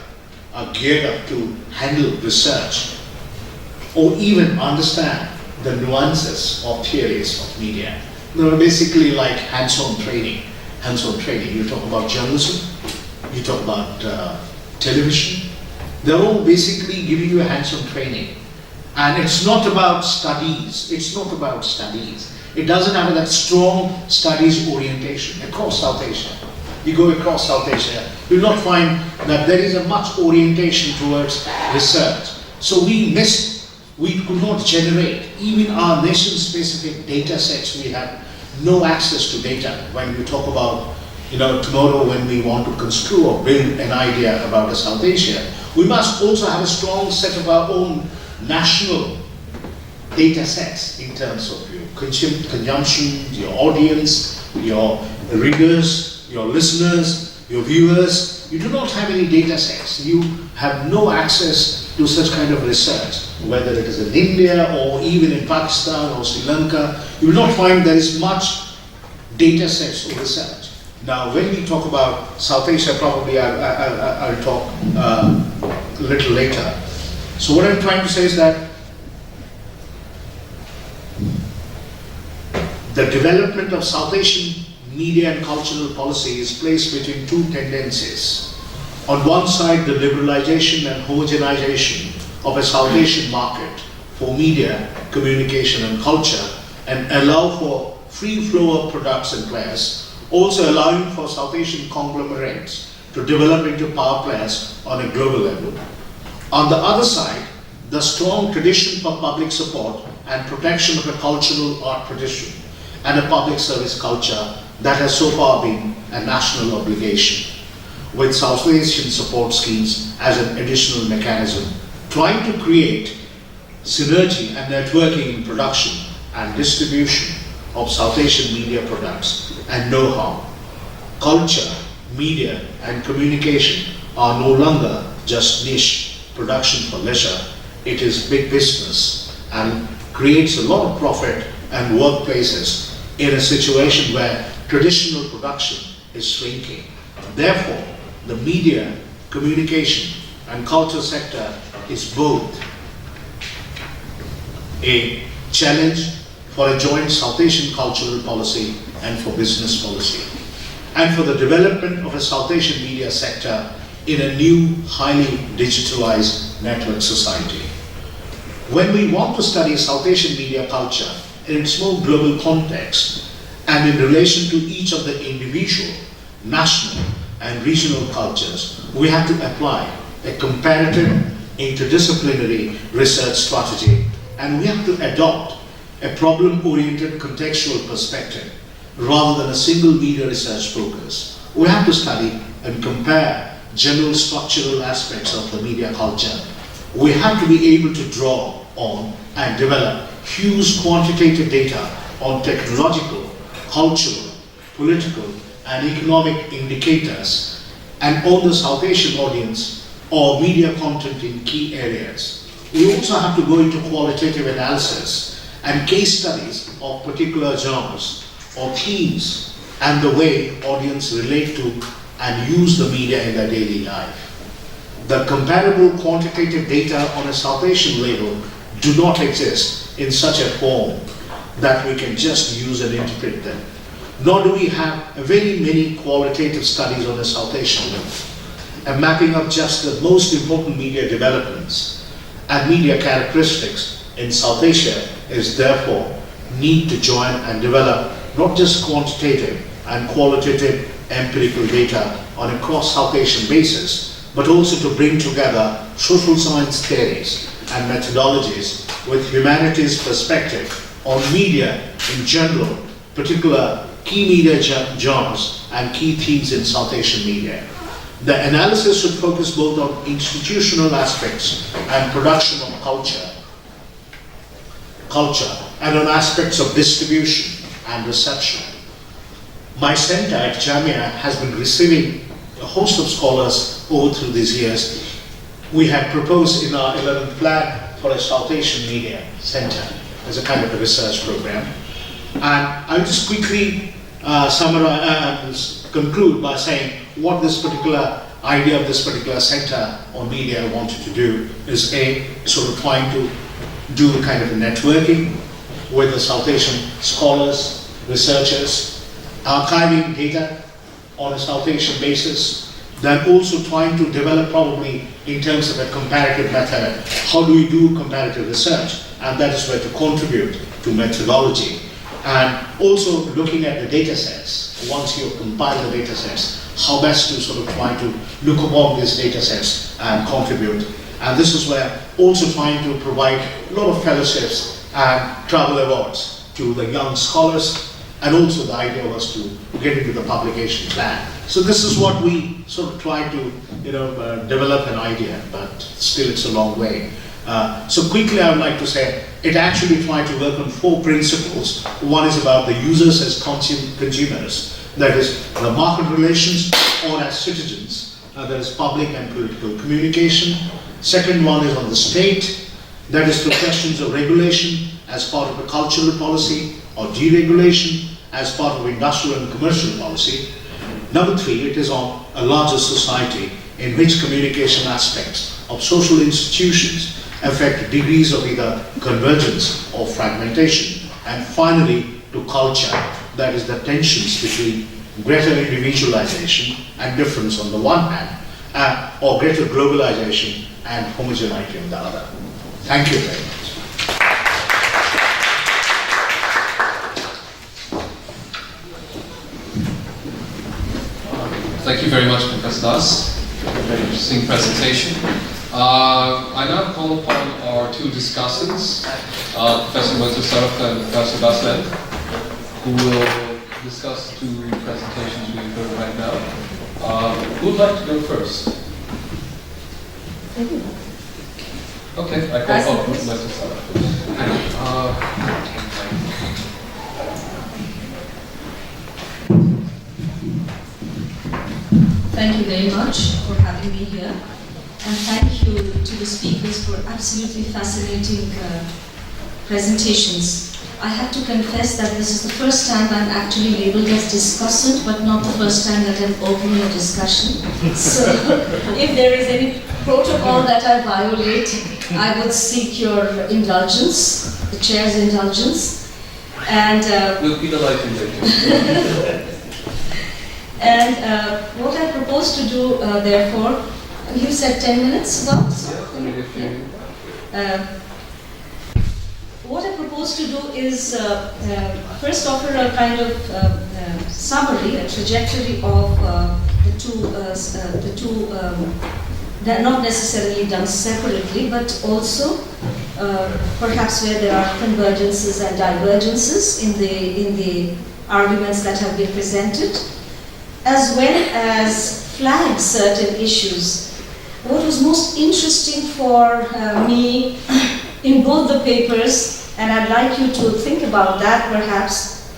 to handle research or even understand the nuances of theories of media. They're basically like hands-on training. You talk about journalism, you talk about television. They're all basically giving you a hands-on training. And it's not about studies. It doesn't have that strong studies orientation across South Asia. You go across South Asia, you will not find that there is a much orientation towards research. So we could not generate even our nation-specific data sets. We have no access to data. When we talk about, tomorrow when we want to construe or build an idea about the South Asia, we must also have a strong set of our own national data sets in terms of your consumption, your audience, your readers, your listeners, your viewers. You do not have any data sets. You have no access to such kind of research, whether it is in India or even in Pakistan or Sri Lanka. You will not find there is much data sets of research. Now, when we talk about South Asia, probably I'll talk a little later. So what I'm trying to say is that the development of South Asian media and cultural policy is placed between two tendencies. On one side, the liberalization and homogenization of a South Asian market for media, communication and culture, and allow for free flow of products and players, also allowing for South Asian conglomerates to develop into power players on a global level. On the other side, the strong tradition for public support and protection of a cultural art tradition and a public service culture that has so far been a national obligation, with South Asian support schemes as an additional mechanism, trying to create synergy and networking in production and distribution of South Asian media products and know-how. Culture, media and communication are no longer just niche production for leisure. It is big business and creates a lot of profit and workplaces in a situation where traditional production is shrinking. Therefore, the media, communication and culture sector is both a challenge for a joint South Asian cultural policy and for business policy, and for the development of a South Asian media sector in a new, highly digitalized network society. When we want to study South Asian media culture in its more global context and in relation to each of the individual, national and regional cultures, we have to apply a comparative interdisciplinary research strategy, and we have to adopt a problem-oriented contextual perspective rather than a single media research focus. We have to study and compare general structural aspects of the media culture. We have to be able to draw on and develop huge quantitative data on technological, cultural, political and economic indicators, and on the South Asian audience or media content in key areas. We also have to go into qualitative analysis and case studies of particular genres or themes and the way audience relate to and use the media in their daily life. The comparable quantitative data on a South Asian label do not exist in such a form that we can just use and interpret them. Nor do we have very many qualitative studies on a South Asian level. And mapping up just the most important media developments and media characteristics in South Asia is therefore need to join and develop not just quantitative and qualitative empirical data on a cross-South Asian basis, but also to bring together social science theories and methodologies with humanities perspective on media in general, particular key media genres and key themes in South Asian media. The analysis should focus both on institutional aspects and production of culture, and on aspects of distribution and reception. My center at JMI has been receiving a host of scholars over through these years. We had proposed in our 11th plan for a South Asian media center as a kind of a research program. And I'll just quickly conclude by saying what this particular idea of this particular center on media wanted to do is sort of trying to do a kind of a networking with the South Asian scholars, researchers, archiving data on a South Asian basis, then also trying to develop probably in terms of a comparative method, how do we do comparative research, and that is where to contribute to methodology. And also looking at the data sets, once you have compiled the data sets, how best to sort of try to look upon these data sets and contribute. And this is where also trying to provide a lot of fellowships and travel awards to the young scholars, and also the idea was to get into the publication plan. So this is what we sort of try to develop an idea, but still it's a long way. So quickly I would like to say, it actually tried to work on 4 principles. One is about the users as consumers, that is the market relations, or as citizens, that is public and political communication. Second one is on the state, that is the questions of regulation as part of a cultural policy, or deregulation as part of industrial and commercial policy. Number 3, it is on a larger society in which communication aspects of social institutions affect degrees of either convergence or fragmentation. And finally, to culture, that is the tensions between greater individualization and difference on the one hand, or greater globalization and homogeneity on the other. Thank you very much. Thank you very much, Professor Das. Very interesting presentation. I now call upon our 2 discussants, Professor Moitra Saraf and Professor Basant, who will discuss 2 presentations we've heard right now. Who would like to go first? Okay, I call upon Moitra Saraf. Thank you very much for having me here, and thank you to the speakers for absolutely fascinating presentations. I have to confess that this is the first time I'm actually labeled as discussant, but not the first time that I'm opening a discussion. So if there is any protocol that I violate, I would seek your indulgence, the chair's indulgence. And we'll be delighted later. And what I propose to do, therefore, you said 10 minutes about? What I propose to do is first offer a kind of summary, a trajectory of the two that are not necessarily done separately, but also perhaps where there are convergences and divergences in the arguments that have been presented, as well as flag certain issues. What was most interesting for me in both the papers, and I'd like you to think about that perhaps,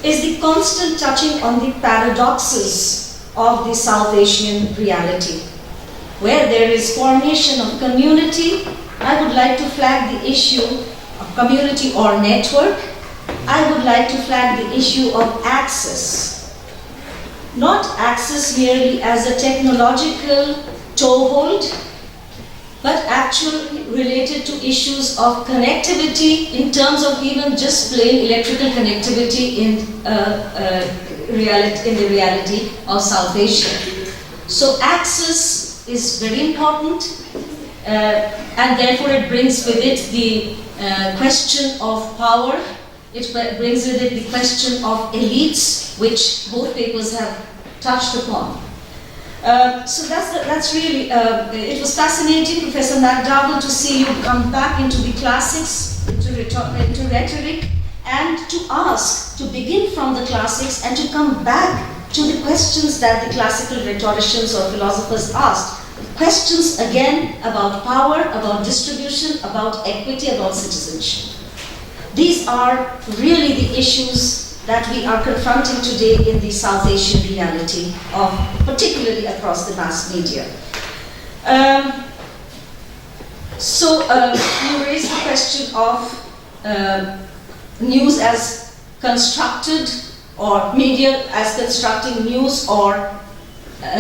is the constant touching on the paradoxes of the South Asian reality. where there is formation of community, I would like to flag the issue of community or network. I would like to flag the issue of access. Not access merely as a technological toehold, but actually related to issues of connectivity in terms of even just plain electrical connectivity in the reality of South Asia. So access is very important, and therefore it brings with it the question of power. It brings with it the question of elites, which both papers have touched upon. So that's really, it was fascinating, Professor McDowell, to see you come back into the classics, into rhetoric, and to ask, to begin from the classics and to come back to the questions that the classical rhetoricians or philosophers asked. Questions again about power, about distribution, about equity, about citizenship. These are really the issues that we are confronting today in the South Asian reality, particularly across the mass media. You raised the question of news as constructed, or media as constructing news or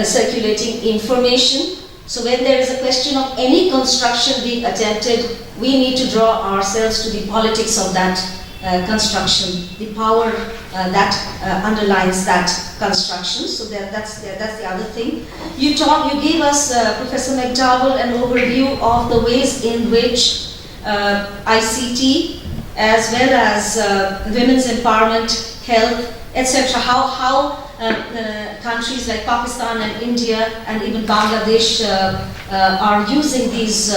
circulating information. So when there is a question of any construction being attempted, we need to draw ourselves to the politics of that construction, the power that underlines that construction. So that's the other thing. You gave us, Professor McDowell, an overview of the ways in which ICT, as well as women's empowerment, health, etc., how countries like Pakistan and India and even Bangladesh are using these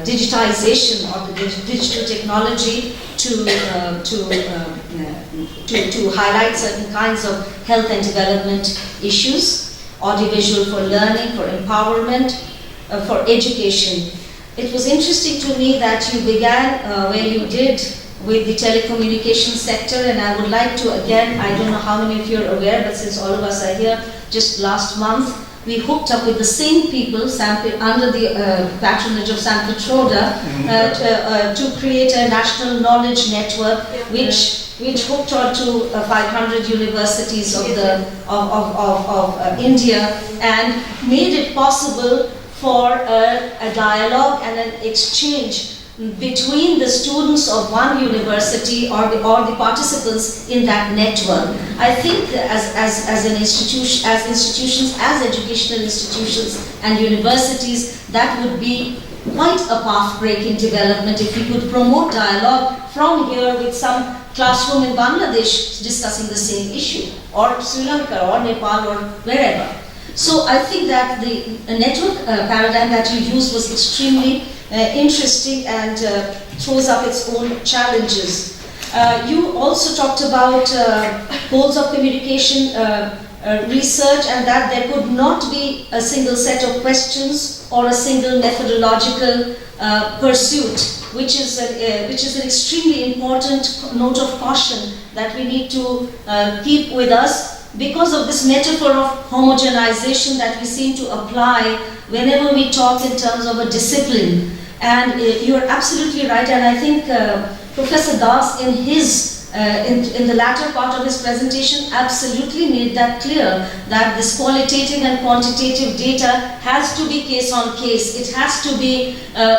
digitization or the digital technology to highlight certain kinds of health and development issues, audiovisual for learning, for empowerment, for education. It was interesting to me that you began where you did with the telecommunications sector, and I would like to again, I don't know how many of you are aware, but since all of us are here, just last month we hooked up with the same people under the patronage of San Petroda to create a national knowledge network which hooked on to 500 universities of India and made it possible for a dialogue and an exchange between the students of one university or the participants in that network. I think that as institutions, as educational institutions and universities, that would be quite a path-breaking development if we could promote dialogue from here with some classroom in Bangladesh discussing the same issue, or Sri Lanka or Nepal or wherever. So I think that the network paradigm that you used was extremely interesting and throws up its own challenges. You also talked about goals of communication research, and that there could not be a single set of questions or a single methodological pursuit, which is an extremely important note of caution that we need to keep with us, because of this metaphor of homogenization that we seem to apply whenever we talk in terms of a discipline. And you're absolutely right, and I think Professor Das in his in the latter part of his presentation absolutely made that clear, that this qualitative and quantitative data has to be case on case, it has to be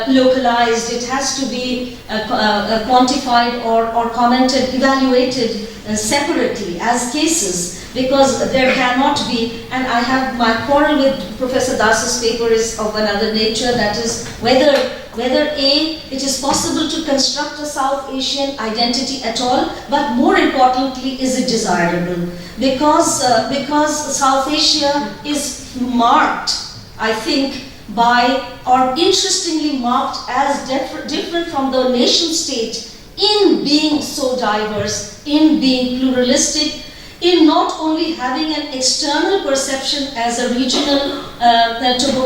localized, it has to be quantified or commented, evaluated separately as cases, because there cannot be, and I have my quarrel with Professor Das's paper is of another nature, that is whether A, it is possible to construct a South Asian identity at all, but more importantly, is it desirable? Because South Asia is marked, I think, by, or interestingly marked as different from the nation state in being so diverse, in being pluralistic, in not only having an external perception as a regional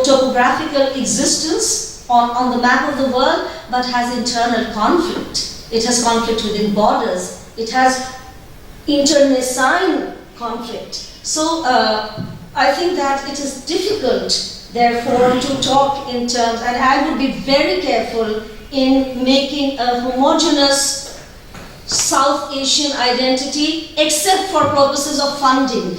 topographical existence on the map of the world, but has internal conflict. It has conflict within borders. It has internecine conflict. So I think that it is difficult, therefore, to talk in terms, and I would be very careful in making a homogeneous South Asian identity, except for purposes of funding.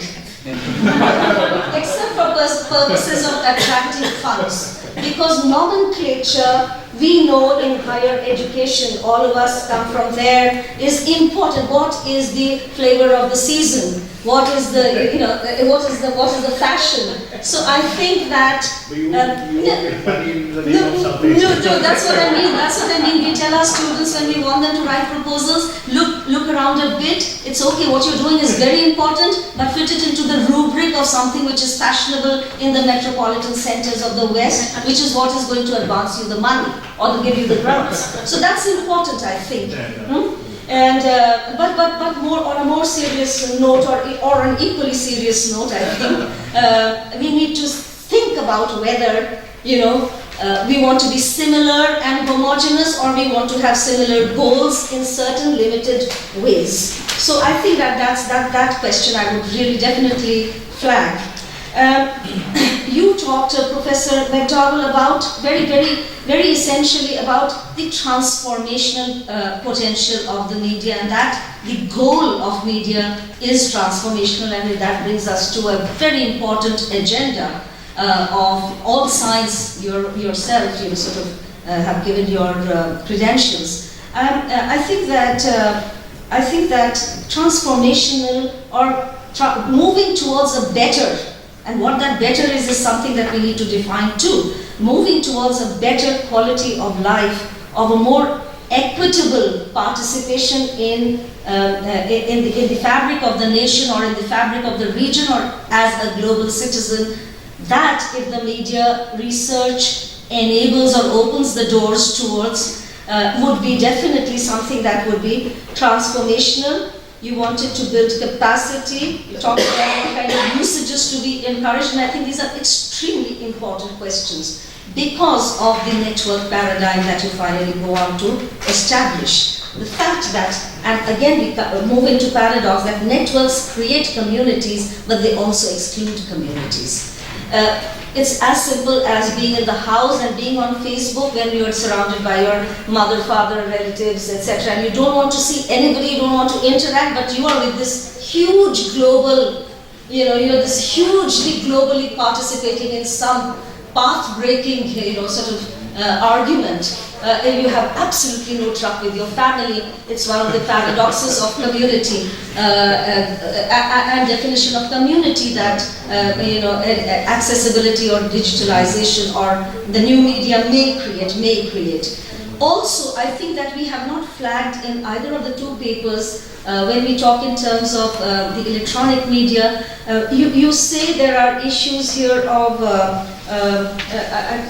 Except for purposes of attracting funds. Because nomenclature, we know in higher education, all of us come from there, is important. What is the flavor of the season? What is the, what is the fashion? So I think that no, that's what I mean. That's what I mean. We tell our students when we want them to write proposals, look around a bit. It's okay. What you're doing is very important, but fit it into the rubric of something which is fashionable in the metropolitan centers of the West, which is what is going to advance you the money or to give you the grants. So that's important, I think. And but more on a more serious note, or an equally serious note, I think we need to think about whether we want to be similar and homogeneous, or we want to have similar goals in certain limited ways. So I think that question I would really definitely flag. You talked, Professor McDowell, about very essentially about the transformational potential of the media, and that the goal of media is transformational, and that brings us to a very important agenda of all science. Yourself, sort of have given your credentials. I think that transformational or moving towards a better. And what that better is something that we need to define too. Moving towards a better quality of life, of a more equitable participation in the fabric of the nation, or in the fabric of the region, or as a global citizen. That, if the media research enables or opens the doors towards, would be definitely something that would be transformational. You wanted to build capacity, you talked about what kind of usages to be encouraged, and I think these are extremely important questions because of the network paradigm that you finally go on to establish. The fact that, and again we move into paradox, that networks create communities, but they also exclude communities. It's as simple as being in the house and being on Facebook when you're surrounded by your mother, father, relatives, etc. And you don't want to see anybody, you don't want to interact, but you are with this huge global, you're this hugely globally participating in some path-breaking, sort of argument. You have absolutely no truck with your family. It's one of the paradoxes of community and definition of community that accessibility or digitalization or the new media may create. Also, I think that we have not flagged in either of the two papers when we talk in terms of the electronic media. You say there are issues here of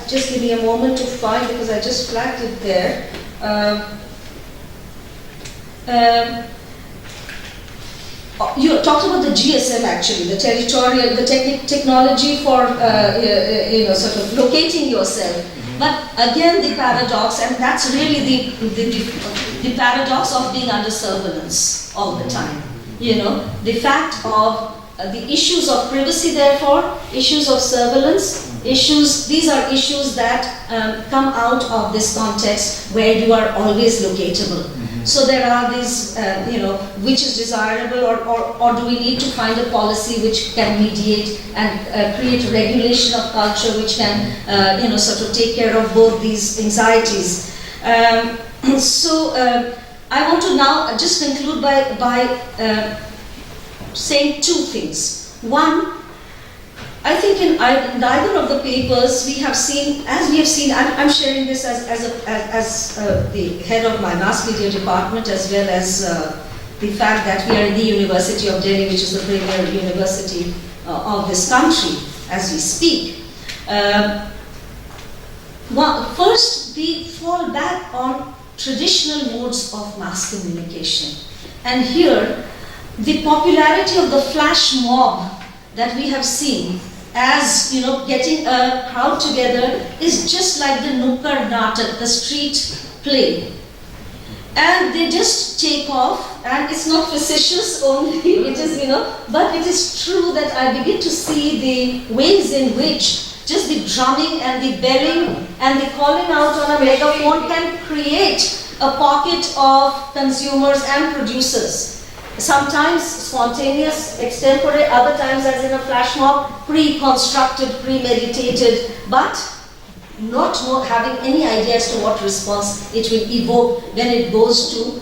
just give me a moment to find, because I just flagged it there. You talked about the GSM actually, the territorial, the technology for sort of locating yourself. But again, the paradox, and that's really the paradox of being under surveillance all the time. The fact of the issues of privacy, therefore, issues of surveillance, these are issues that come out of this context where you are always locatable. So there are these, which is desirable, or do we need to find a policy which can mediate and create regulation of culture which can, sort of take care of both these anxieties. So I want to now just conclude by saying two things. One, I think in neither of the papers we have seen, I'm sharing this as the head of my mass media department, as well as the fact that we are in the University of Delhi, which is the premier university of this country as we speak. First, we fall back on traditional modes of mass communication. And here, the popularity of the flash mob that we have seen as, getting a crowd together is just like the Nukkar Natak, the street play. and they just take off, and it's not facetious only, it is, but it is true that I begin to see the ways in which just the drumming and the belling and the calling out on a megaphone can create a pocket of consumers and producers. Sometimes spontaneous, extempore, other times as in a flash mob, pre-constructed, premeditated, but not having any idea as to what response it will evoke when it goes to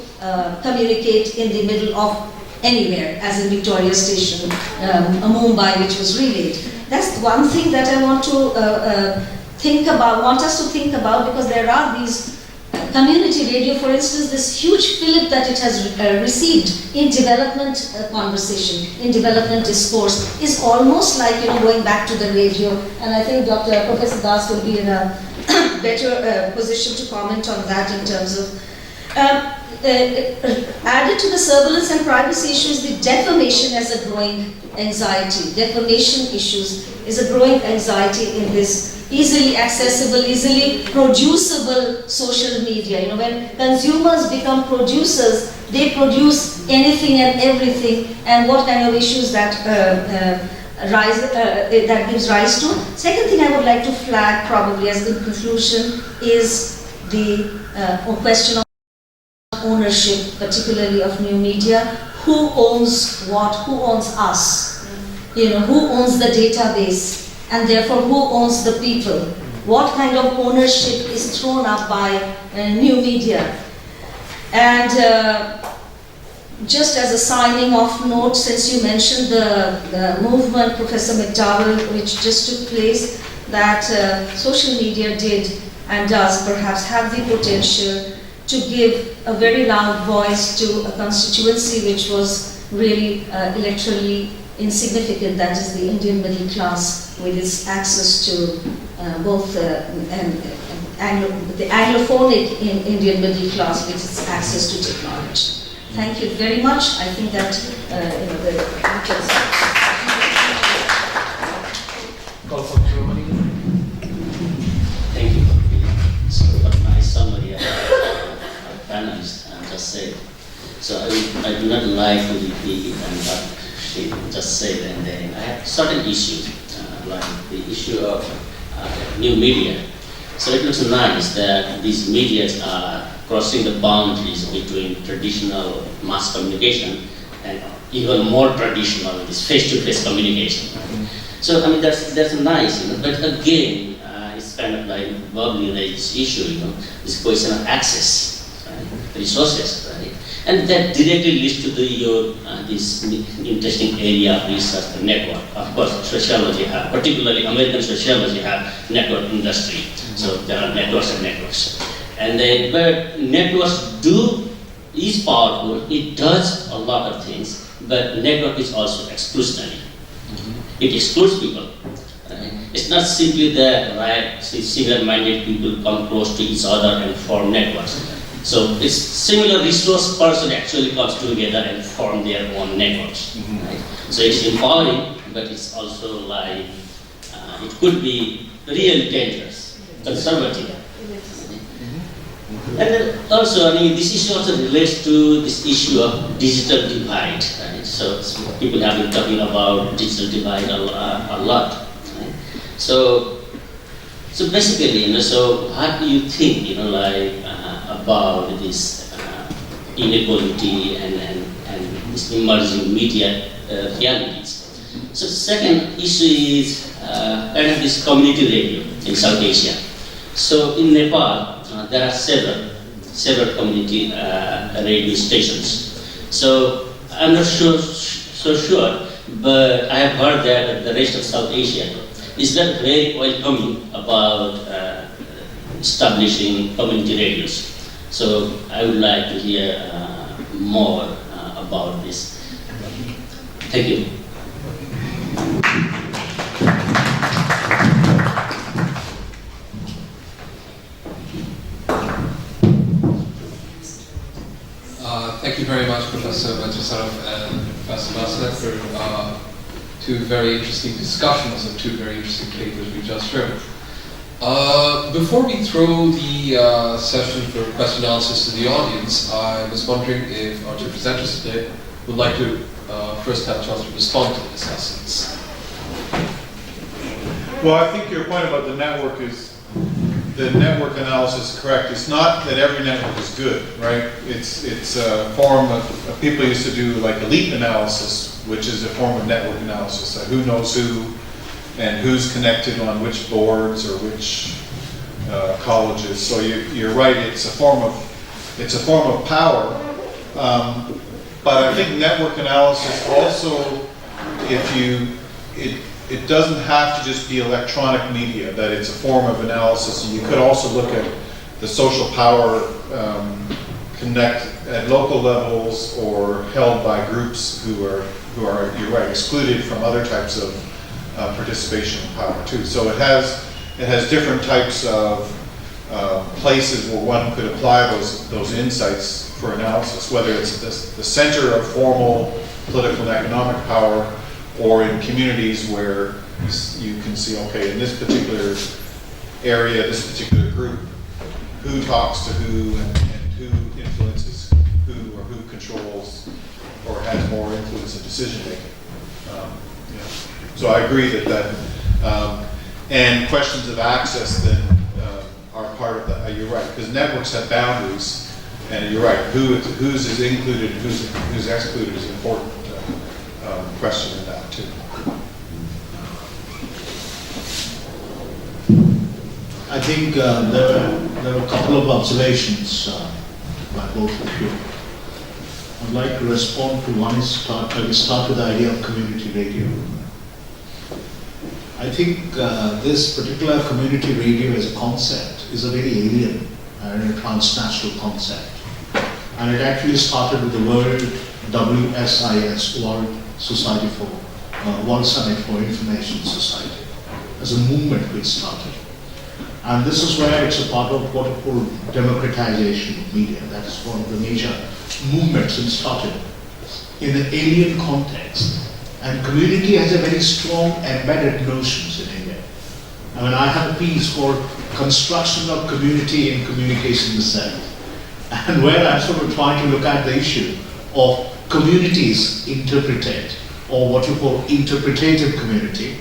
communicate in the middle of anywhere, as in Victoria Station, Mumbai, which was relayed. That's one thing that I want to want us to think about, because there are these community radio, for instance, this huge fillip that it has received in development conversation, in development discourse, is almost like going back to the radio. And I think Professor Das will be in a better position to comment on that in terms of. Added to the surveillance and privacy issues, the defamation as a growing anxiety. Defamation issues is a growing anxiety in this easily accessible, easily producible social media. When consumers become producers, they produce anything and everything, and what kind of issues that that gives rise to. Second thing I would like to flag, probably as the conclusion, is the question of ownership, particularly of new media. Who owns what? Who owns us? Who owns the database? And therefore, who owns the people? What kind of ownership is thrown up by new media? And just as a signing off note, since you mentioned the movement, Professor McDowell, which just took place, that social media did and does perhaps have the potential to give a very loud voice to a constituency which was really electorally insignificant, that is the Indian middle class, with its access to both the Anglophonic Indian middle class, with its access to technology. Thank you very much. I think that the call for Chudamani. Thank you for being so nice summary of our panelists, and just say. So I do not like to repeat and what she just said, and then I have certain issues, like the issue of new media. So it looks nice that these medias are crossing the boundaries between traditional mass communication and even more traditional, this face-to-face communication. So I mean that's nice, but again, it's kind of like Babli raised issue, this question of access, right? Resources, right? And that directly leads to this interesting area of research, the network. Of course, sociology particularly American sociology have network industry. So there are networks and networks. And but networks is powerful, it does a lot of things, but network is also exclusionary. It excludes people. Right? It's not simply that, right, similar-minded people come close to each other and form networks. So it's similar resource person actually comes together and form their own networks. Right? So it's empowering, but it's also like, it could be really dangerous, conservative. And then also, I mean, this issue also relates to this issue of digital divide. Right? So people have been talking about digital divide a lot. Right? So basically, so how do you think, about this inequality and this emerging media realities? So the second issue is kind of this community radio in South Asia. So in Nepal, there are several community radio stations. So I'm not so sure, but I have heard that the rest of South Asia is not very welcoming about establishing community radios. So I would like to hear more about this. Thank you. Thank you very much, Professor Saraf and Professor Basant, for two very interesting discussions of two very interesting papers we just heard. Before we throw the session for question and answers to the audience, I was wondering if our two presenters today would like to first have a chance to respond to the discussants. Well, I think your point about the network analysis is correct. It's not that every network is good, right? It's a form of people used to do like elite analysis, which is a form of network analysis. Who knows who and who's connected on which boards or which colleges. So you're right. It's a form of power. But I think network analysis also, it doesn't have to just be electronic media, that it's a form of analysis. And you could also look at the social power connect at local levels or held by groups who are, you're right, excluded from other types of participation and power too. So it has different types of places where one could apply those insights for analysis, whether it's the center of formal political and economic power, or in communities where you can see, okay, in this particular area, this particular group, who talks to who and who influences who, or who controls or has more influence in decision making. So I agree that and questions of access then are part of that. You're right, because networks have boundaries, and you're right, who's is included and who's excluded is an important question in that too. I think there are a couple of observations by both of you. I'd like to respond to one. Start with the idea of community radio. I think this particular community radio as a concept is a very alien and a transnational concept. And it actually started with the word WSIS, World Society for World Summit for Information Society, as a movement which started. And this is where it's a part of what we call democratization of media. That is one of the major movements and started in an alien context. And community has a very strong embedded notions in India. I mean, I have a piece called Construction of Community in Communication Itself, and where I'm sort of trying to look at the issue of communities interpreted, or what you call interpretative community,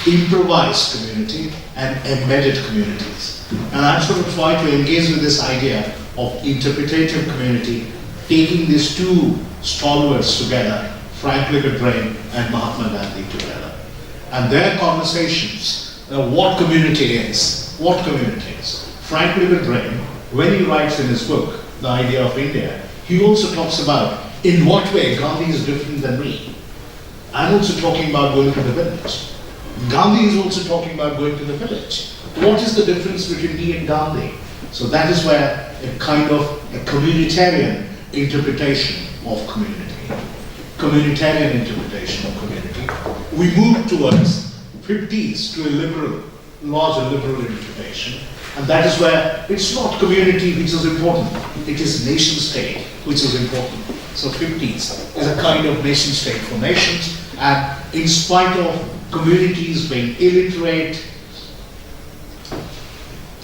improvised community, and embedded communities. And I'm sort of trying to engage with this idea of interpretative community, taking these two stalwarts together, Frank Lloyd Wright and Mahatma Gandhi together. And their conversations, what community is. Frank Lloyd Wright, when he writes in his book, The Idea of India, he also talks about in what way Gandhi is different than me. I'm also talking about going to the village. Gandhi is also talking about going to the village. What is the difference between me and Gandhi? So that is where a kind of a communitarian interpretation of community. Communitarian interpretation of community. We move towards 50s to a larger liberal interpretation. And that is where it's not community which is important, it is nation state which is important. So 50s is a kind of nation state for nations, and in spite of communities being illiterate,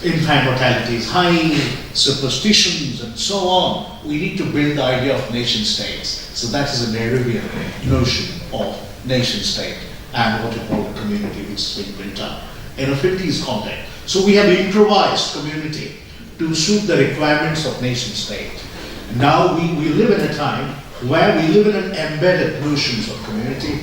infant mortality is high, superstitions and so on, we need to build the idea of nation states. So that is a Nehruvian notion of nation state and what we call a community which is being built up in a 50s context. So we have improvised community to suit the requirements of nation state. Now we live in a time where we live in an embedded notions of community.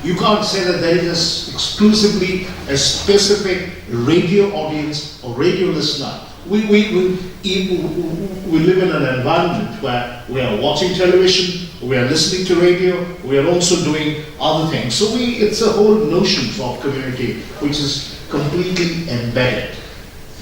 You can't say that there is exclusively a specific radio audience or radio listener. We live in an environment where we are watching television, we are listening to radio, we are also doing other things. So it's a whole notion of community which is completely embedded.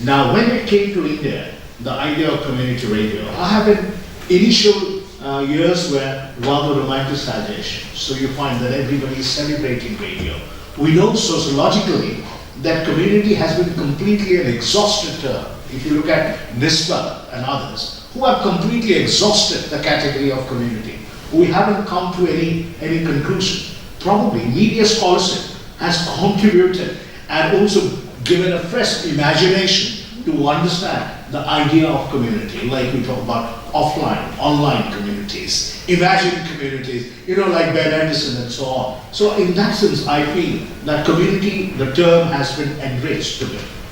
Now when it came to India, the idea of community radio, I have an initial years were rather romanticization. So you find that everybody is celebrating radio. We know sociologically that community has been completely an exhausted term. If you look at Nisba and others, who have completely exhausted the category of community. We haven't come to any conclusion. Probably media scholarship has contributed and also given a fresh imagination to understand the idea of community, like we talk about offline, online communities, imagined communities, like Ben Anderson and so on. So in that sense, I feel that community, the term has been enriched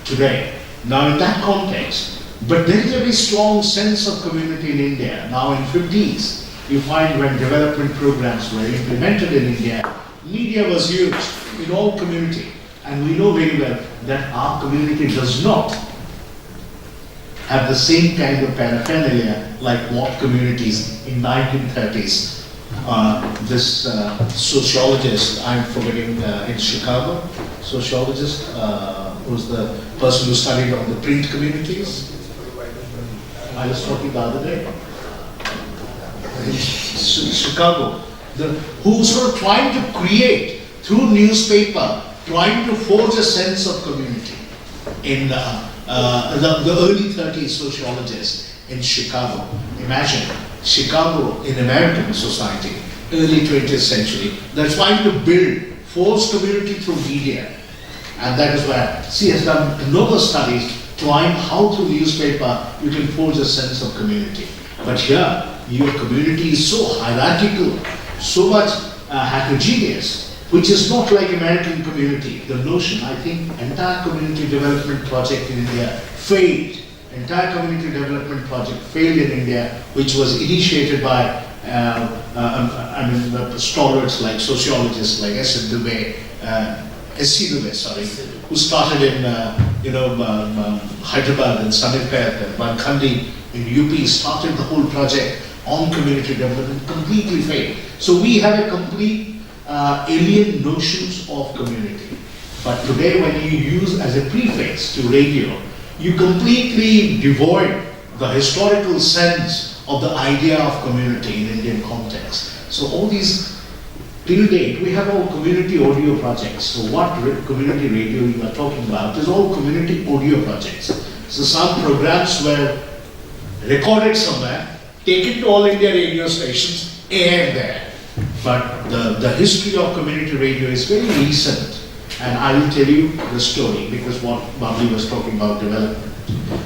today. Now in that context, but there is a very strong sense of community in India. Now in 50s, you find when development programs were implemented in India, media was used in all community. And we know very well that our community does not have the same kind of paraphernalia like what communities in 1930s. This sociologist, I'm forgetting, in Chicago, sociologist, who's the person who studied on the print communities. I was talking the other day. In Chicago, who sort of trying to create through newspaper, trying to forge a sense of community in the early 30s sociologists in Chicago. Imagine Chicago in American society, early 20th century, they're trying to build force community through media. And that is where she has done enormous studies trying how through newspaper you can forge a sense of community. But here, your community is so hierarchical, so much heterogeneous, which is not like American community. The notion, I think, entire community development project in India failed. Entire community development project failed in India, which was initiated by stalwarts like sociologists like S.C. Dubey, who started in Hyderabad and Sanipet and Bankhandi in UP, started the whole project on community development, completely failed. So we have a complete alien notions of community. But today when you use as a prefix to radio, you completely devoid the historical sense of the idea of community in Indian context. So all these, till date, we have all community audio projects. So what community radio you are talking about is all community audio projects. So some programs were recorded somewhere, taken to all India radio stations, aired there. But the history of community radio is very recent. And I will tell you the story because what Babli was talking about development.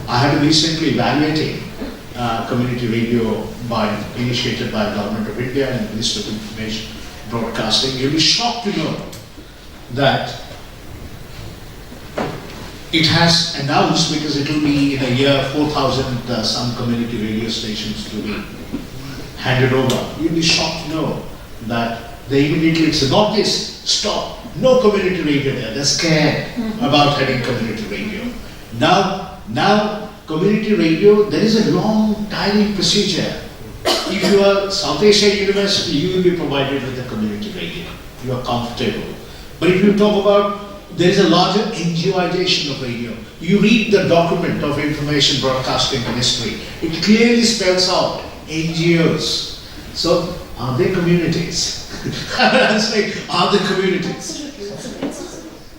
I had recently evaluating community radio initiated by the Government of India and the Ministry of Information Broadcasting. You'll be shocked to know that it has announced, because it will be in a year 4,000 some community radio stations to be handed over. You'll be shocked to know that they immediately said, not this, stop. No community radio there. They're scared about having community radio. Now, community radio, there is a long, tiring procedure. If you are South Asia University, you will be provided with a community radio. You are comfortable. But if you talk about, there is a larger NGOization of radio. You read the document of Information Broadcasting Ministry. It clearly spells out NGOs. So, are they communities? I'm saying, are they communities?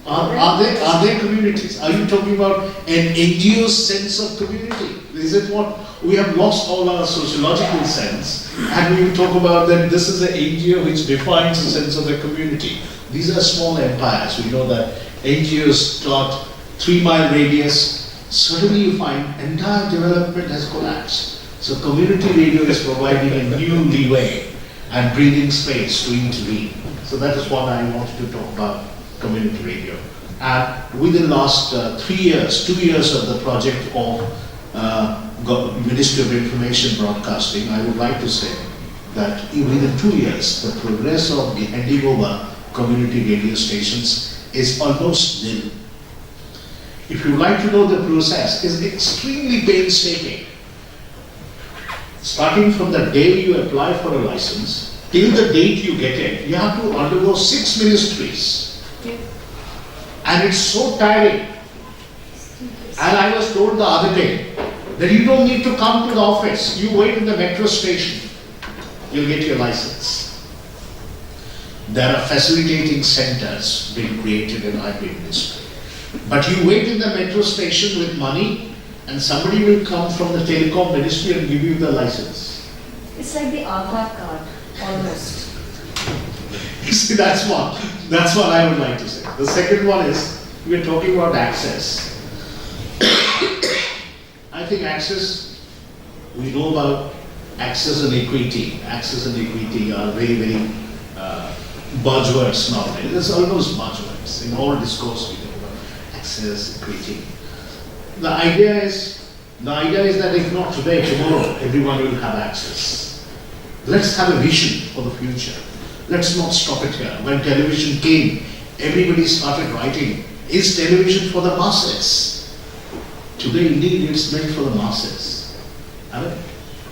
Are they communities? Are you talking about an NGO sense of community? Is it what we have lost all our sociological sense, and we talk about that this is an NGO which defines the sense of the community. These are small empires. We know that NGOs start 3-mile radius. Suddenly you find entire development has collapsed. So community radio is providing a new leeway and breathing space to intervene. So that is what I wanted to talk about community radio. And within the last 2 years of the project of Ministry of Information Broadcasting, I would like to say that within 2 years, the progress of the handing over community radio stations is almost nil. If you would like to know the process, it's extremely painstaking. Starting from the day you apply for a license, till the date you get it, you have to undergo 6 ministries. And it's so tiring. And I was told the other day that you don't need to come to the office. You wait in the metro station. You'll get your license. There are facilitating centers being created in IB Ministry. But you wait in the metro station with money and somebody will come from the telecom ministry and give you the license. It's like the Aadhaar card, almost. You see, that's what I would like to say. The second one is we're talking about access. I think access, we know about access and equity. Access and equity are very, very buzzwords nowadays. It's almost buzzwords. In all discourse we talk about access, equity. The idea is that if not today, tomorrow, everyone will have access. Let's have a vision for the future. Let's not stop it here. When television came, everybody started writing, is television for the masses? Today, indeed, it's meant for the masses. I mean,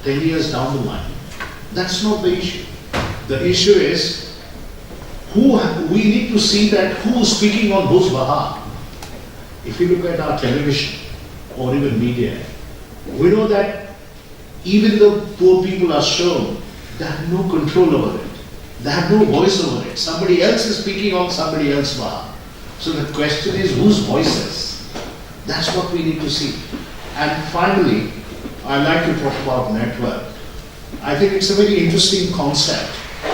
10 years down the line. That's not the issue. The issue is, we need to see that who is speaking on whose behalf. If you look at our television or even media, we know that even though poor people are shown, they have no control over it. They have no voice over it. Somebody else is speaking on somebody else's behalf. So the question is, whose voices? That's what we need to see. And finally, I like to talk about network. I think it's a very interesting concept.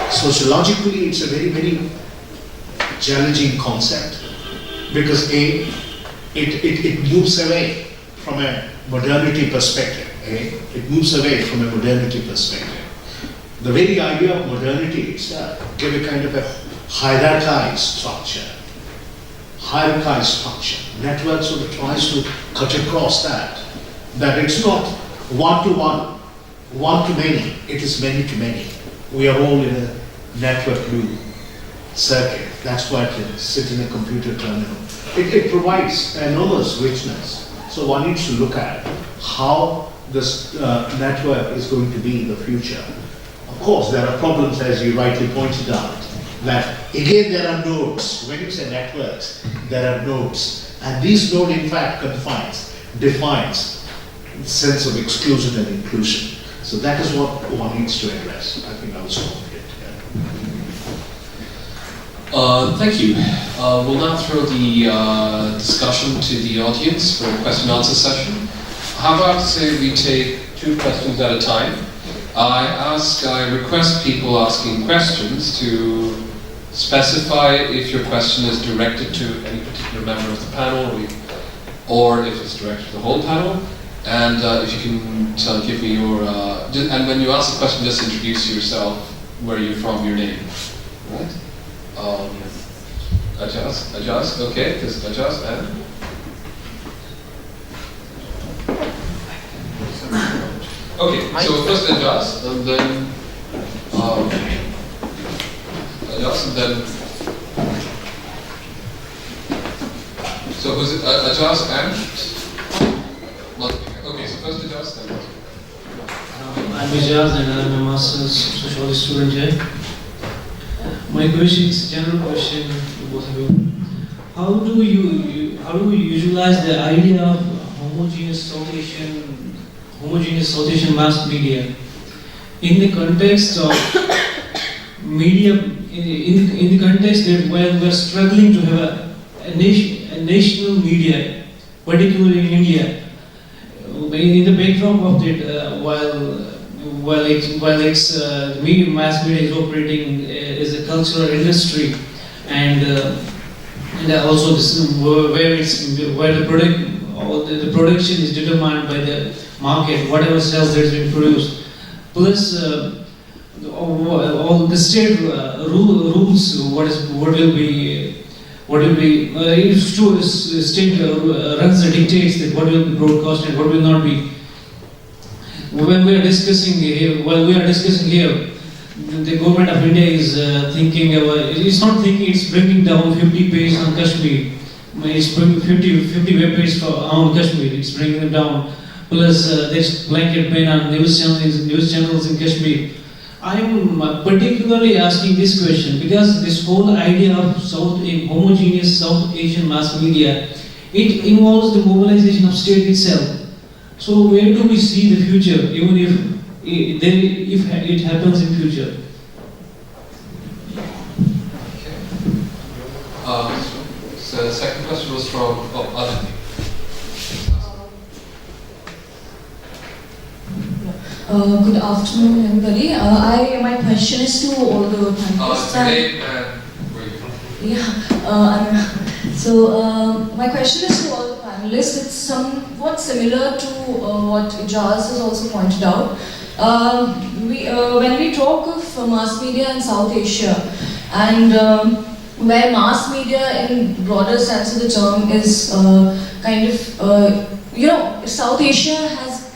Sociologically, it's a very, very challenging concept because it moves away from a modernity perspective. It moves away from a modernity perspective. The very idea of modernity itself gave a kind of a hierarchized structure. Network sort of tries to cut across that it's not one-to-one, one-to-many, it is many-to-many. We are all in a network loop circuit. That's why it sits in a computer terminal. It provides enormous richness. So one needs to look at how this network is going to be in the future. Of course, there are problems, as you rightly pointed out, that again there are nodes. When you say networks, there are nodes. And these nodes in fact defines the sense of exclusion and inclusion. So that is what one needs to address. I think I will stop it. Thank you. We'll now throw the discussion to the audience for a question and answer session. How about say we take 2 questions at a time? I request people asking questions to specify if your question is directed to any particular member of the panel or if it's directed to the whole panel. And if you can give me your, and when you ask a question, just introduce yourself, where you're from, your name. Right? Ajas, okay, this is Ajas, and? Okay, so first Ajas, and then Ajas, and then so who's it? Ajas and Madhullika. Okay, so first Ajas, then Madhullika. I'm Ajas and I'm a master's sociology student here. My question is a general question to both of you. How do you visualize the idea of homogeneous South Asian mass media in the context of media, in the context that where we are struggling to have a national media, particularly in India, in the backdrop of it, while media, mass media is operating as a cultural industry, and also this is where the production is determined by the market, whatever cells that has been produced, plus all the state rules, if state runs the dictates that what will be broadcast and what will not be. When we are discussing here, the government of India is thinking about, it's not thinking, it's bringing down 50 pages on Kashmir. It's bringing 50 web pages on Kashmir, it's bringing them down. Plus there's blanket ban on news channels in Kashmir. I'm particularly asking this question because this whole idea of homogeneous South Asian mass media, it involves the mobilization of state itself. So where do we see the future, even if it happens in future? Okay. So the second question was from Aditi. Good afternoon, everybody. My question is to all the panelists. Name and where are you from? Yeah, I'm So my question is to all the panelists. It's somewhat similar to what Ijaz has also pointed out. When we talk of mass media in South Asia, and where mass media in broader sense of the term is South Asia has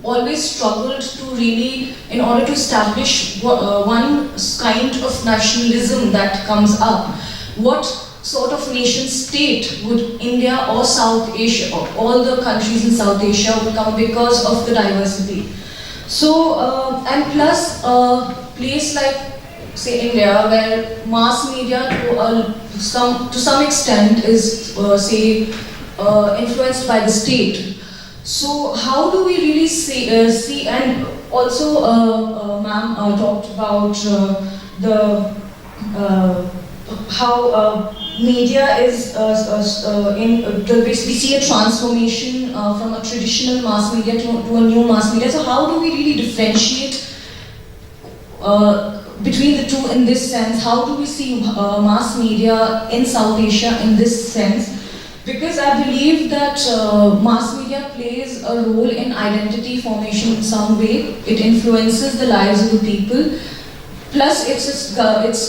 always struggled to really, in order to establish one kind of nationalism that comes up. What sort of nation state would India or South Asia, or all the countries in South Asia would come because of the diversity? So, and plus a place like, say, India, where mass media to some extent is, influenced by the state. So how do we really see, and also ma'am talked about how media is we see a transformation from a traditional mass media to a new mass media. So how do we really differentiate between the two in this sense? How do we see mass media in South Asia in this sense? Because I believe that mass media plays a role in identity formation in some way. It influences the lives of the people. Plus, it's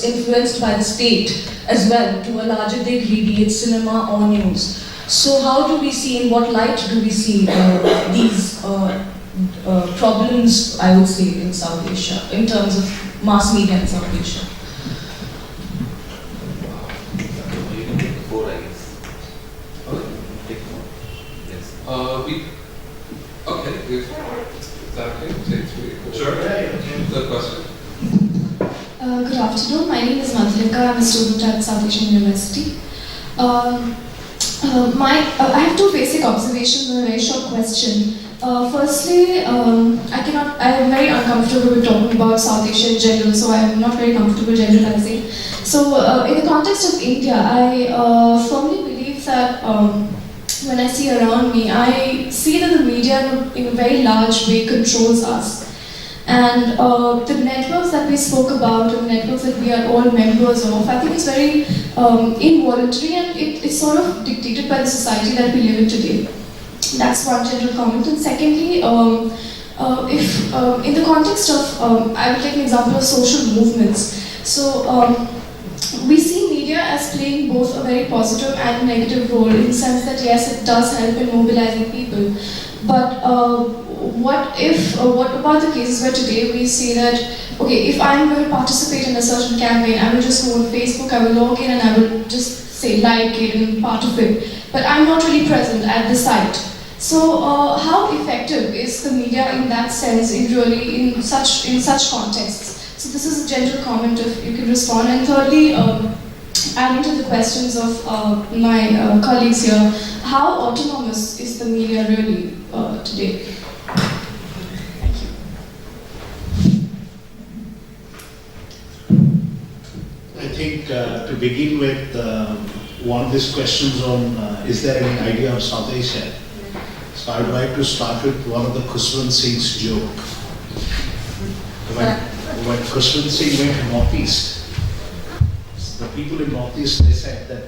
influenced by the state as well to a larger degree, be it cinema or news. So how do we see, in what light do we see these problems, I would say, in South Asia, in terms of mass media in South Asia? Is that okay? Take three. Sure. The question. Good afternoon. My name is Madhullika. I'm a student at South Asian University. I have two basic observations and a very short question. Firstly, I am very uncomfortable with talking about South Asia in general, so I am not very comfortable generalizing. So, in the context of India, I firmly believe that when I see around me, I see that the media in a very large way controls us. And the networks that we spoke about, and the networks that we are all members of, I think it's very involuntary, and it's sort of dictated by the society that we live in today. That's one general comment. And secondly, if in the context of, I will take an example of social movements. So we see media as playing both a very positive and negative role, in the sense that yes, it does help in mobilizing people. But what about the cases where today we see that, okay, if I'm going to participate in a certain campaign, I will just go on Facebook, I will log in and I will just say like it and part of it, but I'm not really present at the site. So how effective is the media in that sense, in such contexts? So this is a general comment, if you can respond. And thirdly, adding to the questions of my colleagues here, how autonomous is the media really today? Thank you. I think to begin with, one of these questions on is there any idea of South Asia? So I would like to start with one of the Khuswant Singh's joke. When Khuswant Singh went to Northeast, the people in Northeast, they said that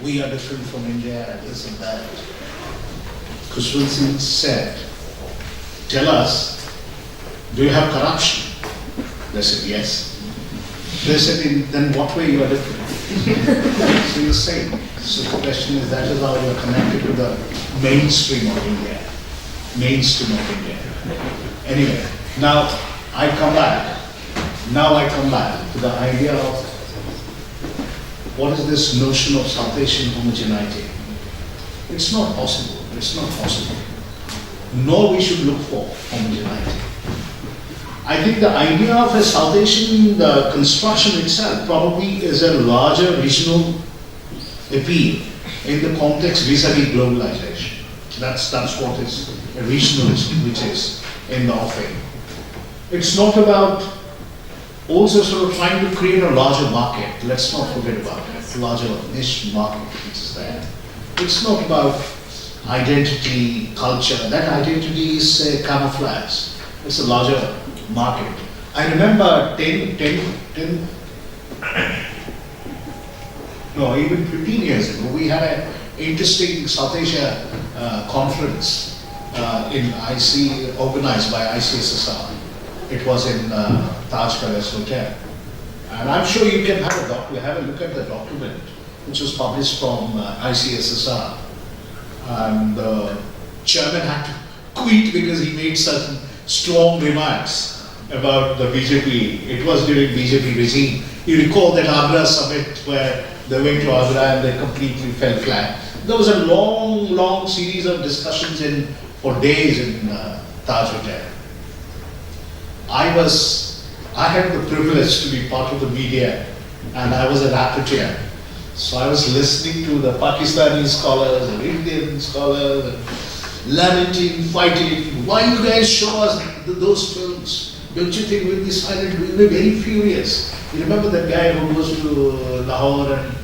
we are different from India and this and that. Khuswant Singh said, tell us, do you have corruption? They said, yes. They said, then what way you are different? So you're saying. So the question is, that is how you are connected to the mainstream of India. Mainstream of India. Anyway, now I come back to the idea of what is this notion of South Asian homogeneity. It's not possible. It's not possible. Nor we should look for homogeneity. I think the idea of a South Asian construction itself probably is a larger regional appeal in the context vis-a-vis globalization. That's what is a regionalism, which is in the offing. It's not about also sort of trying to create a larger market. Let's not forget about it. A larger niche market which is there. It's not about identity, culture. That identity is camouflage. It's a larger market. I remember 10 no, even 15 years ago, we had an interesting South Asia conference in IC, organized by ICSSR. It was in Taj Palace Hotel. And I'm sure you can have a look at the document, which was published from ICSSR. And the chairman had to quit because he made certain strong remarks about the BJP. It was during BJP regime. You recall that Agra summit where they went to Agra and they completely fell flat. There was a long series of discussions for days in Taj Hotel. I had the privilege to be part of the media, and I was a rapporteur. So I was listening to the Pakistani scholars and Indian scholars and lamenting, fighting. Why you guys show us those films? Don't you think we'll be silent? We'll be very furious. You remember that guy who goes to Lahore and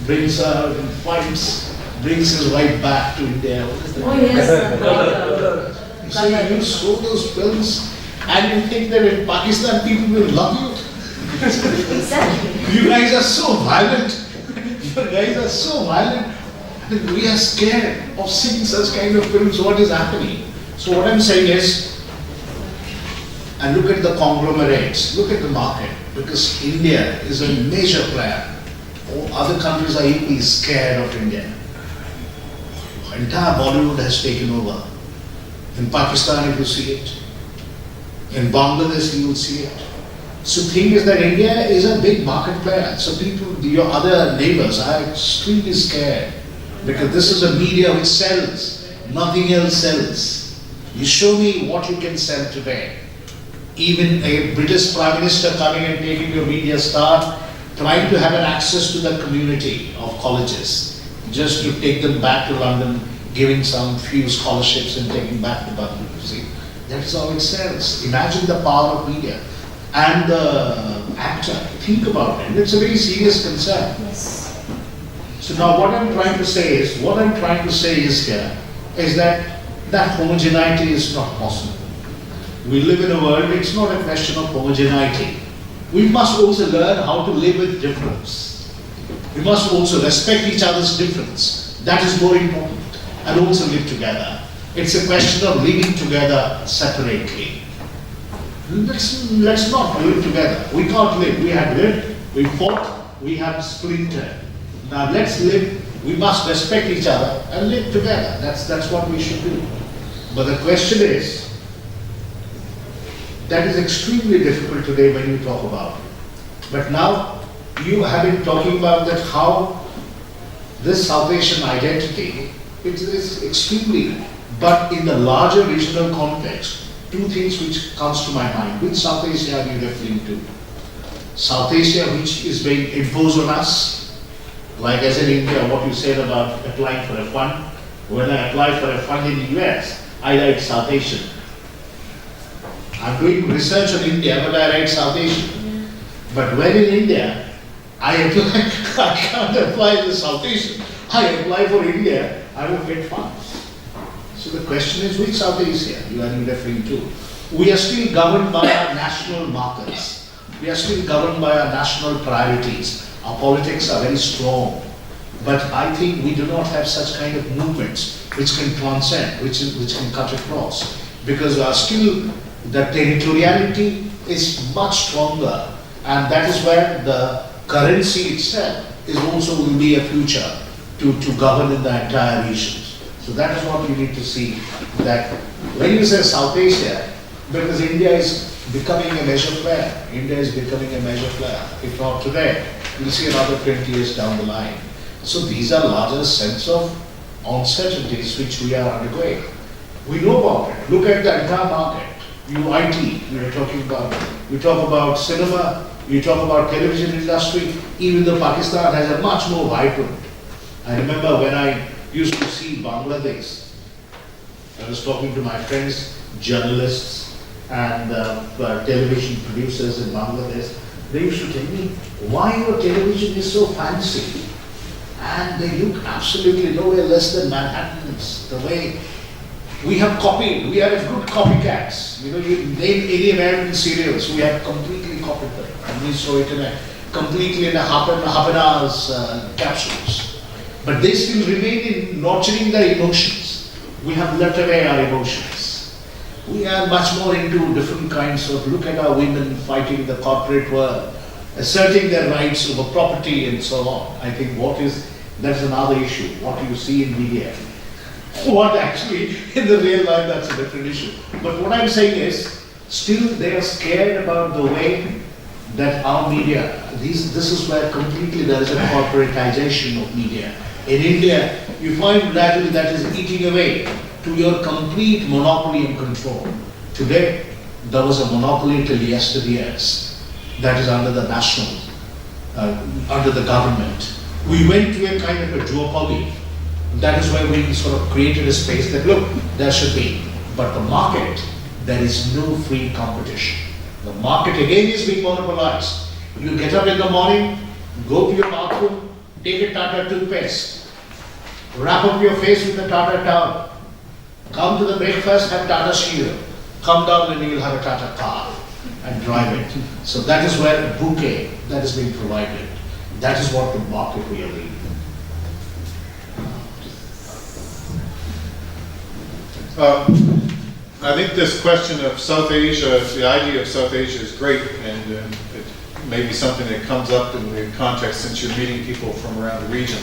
brings out and fights, brings his wife back to India? What is that? Oh yes. So you show those films and you think that in Pakistan people will love you? Exactly. You guys are so violent. You guys are so violent. We are scared of seeing such kind of films. What is happening? So what I'm saying is, and look at the conglomerates, look at the market, because India is a major player. All other countries are equally scared of India. Entire Bollywood has taken over. In Pakistan, if you see it. In Bangladesh, you will see it. So the thing is that India is a big market player. So people, your other neighbors are extremely scared because this is a media which sells. Nothing else sells. You show me what you can sell today. Even a British Prime Minister coming and taking your media star, trying to have an access to the community of colleges, just to take them back to London, giving some few scholarships and taking back to Babli. See, that's how it sells. Imagine the power of media. And the actor, think about it. It's a very serious concern. Yes. So now what I'm trying to say is here is that homogeneity is not possible. We live in a world, it's not a question of homogeneity. We must also learn how to live with difference. We must also respect each other's difference. That is more important. And also live together. It's a question of living together separately. Let's not live together. We can't live. We have lived, we fought, we have splintered. Now let's live, we must respect each other and live together. That's what we should do. But the question is, that is extremely difficult today when you talk about it. But now you have been talking about that how this South Asian identity, it is extremely, but in the larger regional context, two things which comes to my mind. Which South Asia are you referring to? South Asia which is being imposed on us, like as in India, what you said about applying for a fund. When I apply for a fund in the US, I write South Asian. I'm doing research on India, but I write South Asian. But when in India, I can't apply the South Asian. I apply for India, I will get funds. So the question is, which South Asia you are referring to? We are still governed by our national markers. We are still governed by our national priorities. Our politics are very strong. But I think we do not have such kind of movements which can transcend, which can cut across. Because the territoriality is much stronger. And that is where the currency itself is also will be a future to govern in the entire region. So that is what you need to see, that when you say South Asia, because India is becoming a major player. India is becoming a major player. If not today, we'll see another 20 years down the line. So these are larger sense of uncertainties which we are undergoing. We know about it. Look at the entire market. IT, we were talking about. We talk about cinema, we talk about television industry. Even though Pakistan has a much more vibrant. I remember when I used to see Bangladesh. I was talking to my friends, journalists and television producers in Bangladesh. They used to tell me, why your television is so fancy? And they look absolutely nowhere less than Manhattans. The way we have copied, we are a good copycats. You know, you name any American serials, we have completely copied them. And we saw it in a completely in a half an hour's capsules. But they still remain in nurturing their emotions. We have left away our emotions. We are much more into different kinds of, look at our women fighting the corporate world, asserting their rights over property and so on. I think that's another issue. What you see in media. What actually, in the real life, that's a different issue. But what I'm saying is, still they are scared about the way that our media, this is where completely there is a corporatization of media. In India, you find gradually that is eating away to your complete monopoly and control. Today, there was a monopoly till yesteryears. That is under the national, under the government. We went to a kind of a duopoly. That is why we sort of created a space that, look, there should be. But the market, there is no free competition. The market again is being monopolized. You get up in the morning, go to your bathroom, take a Tata toothpaste, wrap up your face with a Tata towel, come to the breakfast, have Tata Shiv, come down and you will have a Tata car and drive it. So that is where a bouquet that is being provided. That is what the market really. I think this question of South Asia, the idea of South Asia is great, and it may be something that comes up in the context since you're meeting people from around the region.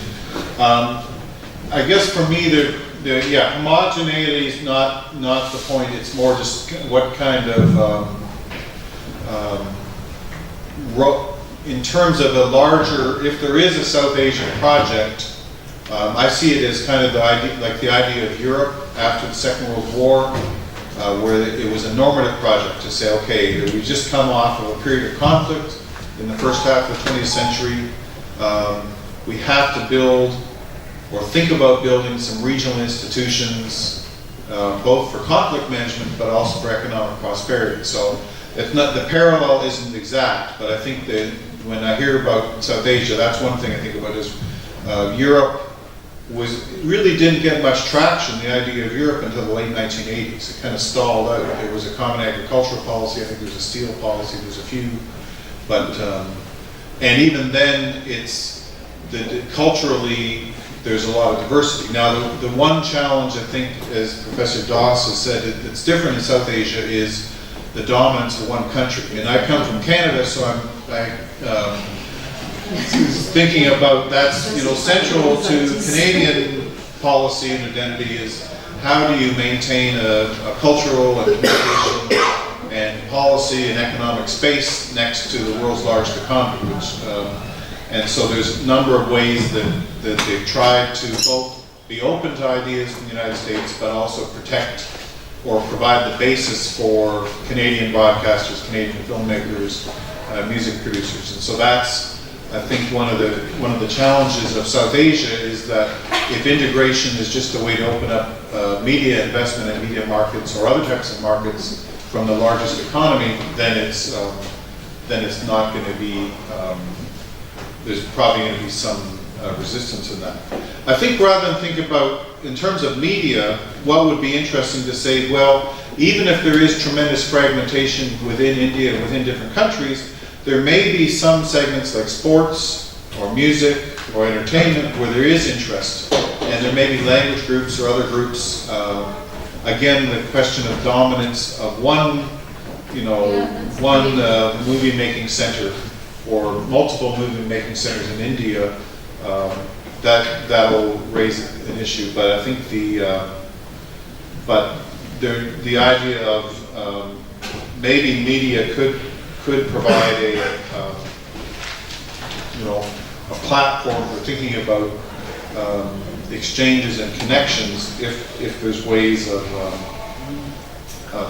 I guess for me, homogeneity is not the point. It's more just what kind of, in terms of a larger, if there is a South Asian project, I see it as kind of the idea of Europe after the Second World War, where it was a normative project to say, okay, we just come off of a period of conflict in the first half of the 20th century. We have to build or think about building some regional institutions, both for conflict management but also for economic prosperity. So if not, the parallel isn't exact, but I think that when I hear about South Asia, that's one thing I think about is Europe really didn't get much traction, the idea of Europe, until the late 1980s. It kind of stalled out. There was a common agricultural policy, I think there was a steel policy, there's a few, but, and even then, culturally, there's a lot of diversity. Now, the one challenge, I think, as Professor Doss has said, that's different in South Asia is the dominance of one country. And I come from Canada, so I'm thinking about that's central to Canadian policy and identity is how do you maintain a cultural and communication and policy and economic space next to the world's largest economy, and so there's a number of ways that they've tried to both be open to ideas from the United States but also protect or provide the basis for Canadian broadcasters, Canadian filmmakers, music producers, and so that's, I think, one of the challenges of South Asia is that if integration is just a way to open up media investment in media markets or other types of markets from the largest economy, then it's not going to be. There's probably going to be some resistance in that. I think rather than think about in terms of media, what would be interesting to say, well, even if there is tremendous fragmentation within India and within different countries, there may be some segments like sports or music or entertainment where there is interest, and there may be language groups or other groups. Again, the question of dominance of one movie-making center or multiple movie-making centers in India, that'll raise an issue. But I think the idea of maybe media could provide a platform for thinking about exchanges and connections if there's ways of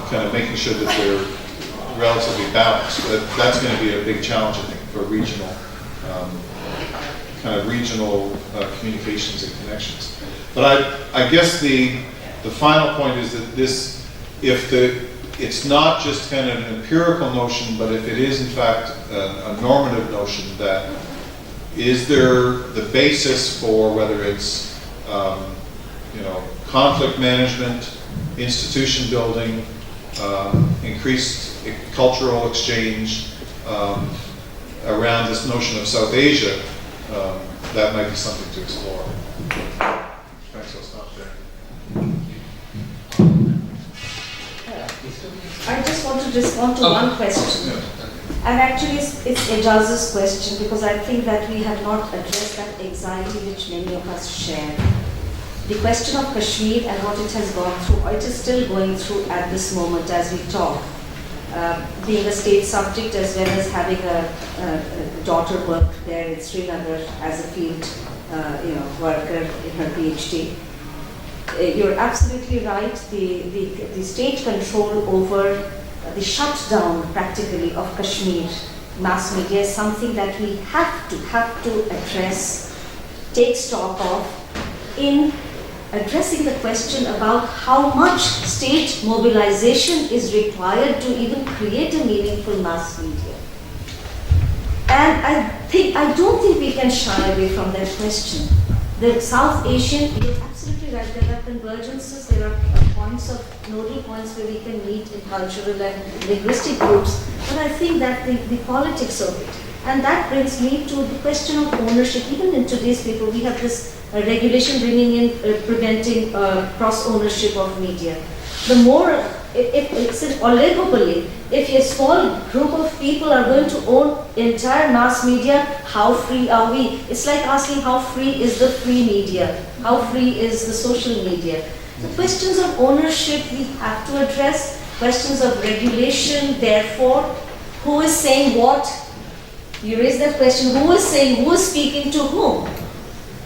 kind of making sure that they're relatively balanced. But that's going to be a big challenge, I think, for regional communications and connections. But I guess the final point is that it's not just kind of an empirical notion, but if it is in fact a normative notion, that is there the basis for whether it's conflict management, institution building, increased cultural exchange, around this notion of South Asia, that might be something to explore. Thanks, I'll stop there. I just want to respond to one question. And actually, it's Ejaz's question, because I think that we have not addressed that anxiety which many of us share. The question of Kashmir and what it has gone through, or it is still going through at this moment as we talk, being a state subject as well as having a daughter work there in Srinagar as a field worker in her PhD. You're absolutely right. The state control over the shutdown practically of Kashmir mass media is something that we have to address, take stock of in addressing the question about how much state mobilization is required to even create a meaningful mass media. And I don't think we can shy away from that question. The South Asian, you're absolutely right, there are convergences, there are points of nodal points where we can meet in cultural and linguistic groups, but I think that the politics of it, and that brings me to the question of ownership. Even in today's paper, we have this regulation bringing in, preventing cross-ownership of media. The more, if it's an oligopoly, if a small group of people are going to own entire mass media, how free are we? It's like asking how free is the free media? How free is the social media? The questions of ownership we have to address, questions of regulation, therefore, who is saying what? You raise that question, who is saying, who is speaking to whom?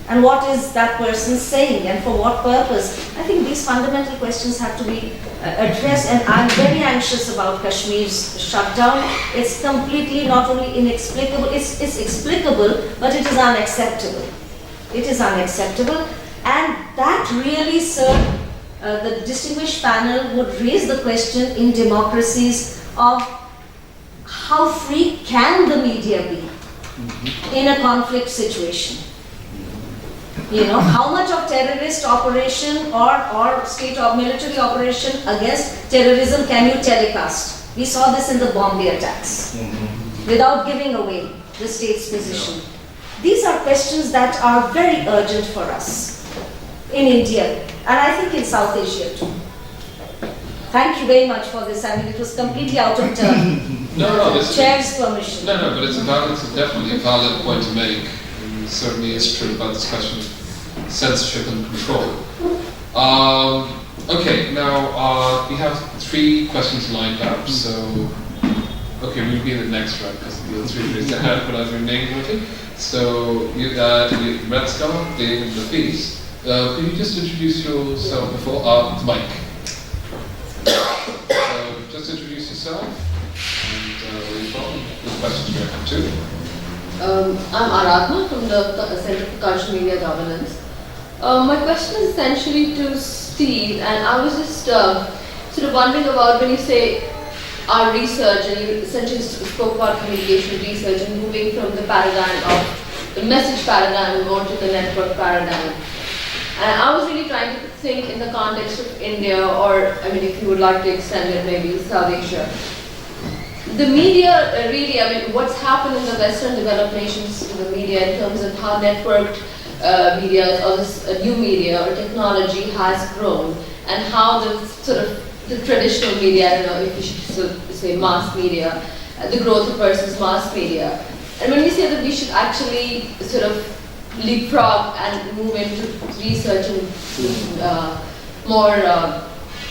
And what is that person saying and for what purpose? I think these fundamental questions have to be addressed, and I'm very anxious about Kashmir's shutdown. It's completely not only inexplicable, it's explicable, but it is unacceptable. It is unacceptable, and that really, sir, the distinguished panel would raise the question in democracies of how free can the media be in a conflict situation? You know, how much of terrorist operation or state or military operation against terrorism can you telecast? We saw this in the Bombay attacks, without giving away the state's position. These are questions that are very urgent for us in India, and I think in South Asia too. Thank you very much for this. I mean, it was completely out of turn. No, this Chair's permission. No, but it's definitely a valid point to make. And it certainly is true about this question of censorship and control. Okay, now we have 3 questions lined up, so we'll be in the next round because the other 3 raised their hand, but I've been name noted. So you Red Skull, Dave, and Lafiz. Could you just introduce yourself before the mic? Just introduce yourself and where you're from. The questions directed to. I'm Aradhana from the Center for Cultural Media Governance. My question is essentially to Steve, and I was just sort of wondering about when you say our research, and you essentially spoke about communication research and moving from the paradigm of the message paradigm more to the network paradigm. And I was really trying to think in the context of India, or I mean, if you would like to extend it, maybe South Asia. The media really, I mean, what's happened in the Western developed nations in the media in terms of how networked media or this new media or technology has grown, and how the sort of the traditional media, I don't know if you should say mass media, the growth versus mass media. And when we say that we should actually sort of leapfrog and move into research and more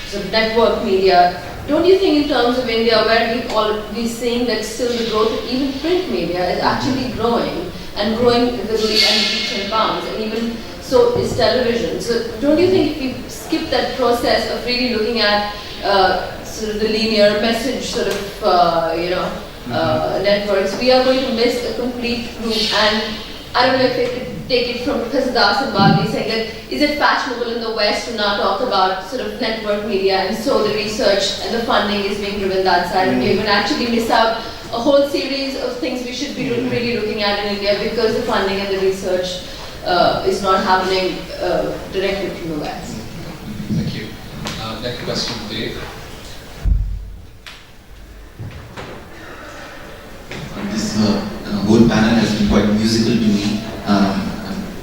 sort of network media, don't you think in terms of India, where we're seeing that still the growth of even print media is actually growing and growing visibly and leaps and bounds, and even so is television. So don't you think if we skip that process of really looking at sort of the linear message sort of networks, we are going to miss a complete loop? And I don't know if I could take it from Kasadas and Babli saying that is it fashionable in the West to now talk about sort of network media, and so the research and the funding is being driven that side, and we're going to actually miss out a whole series of things we should be really looking at in India because the funding and the research is not happening directly from the West. Thank you. Next question, Dave. This whole panel has been quite musical to me,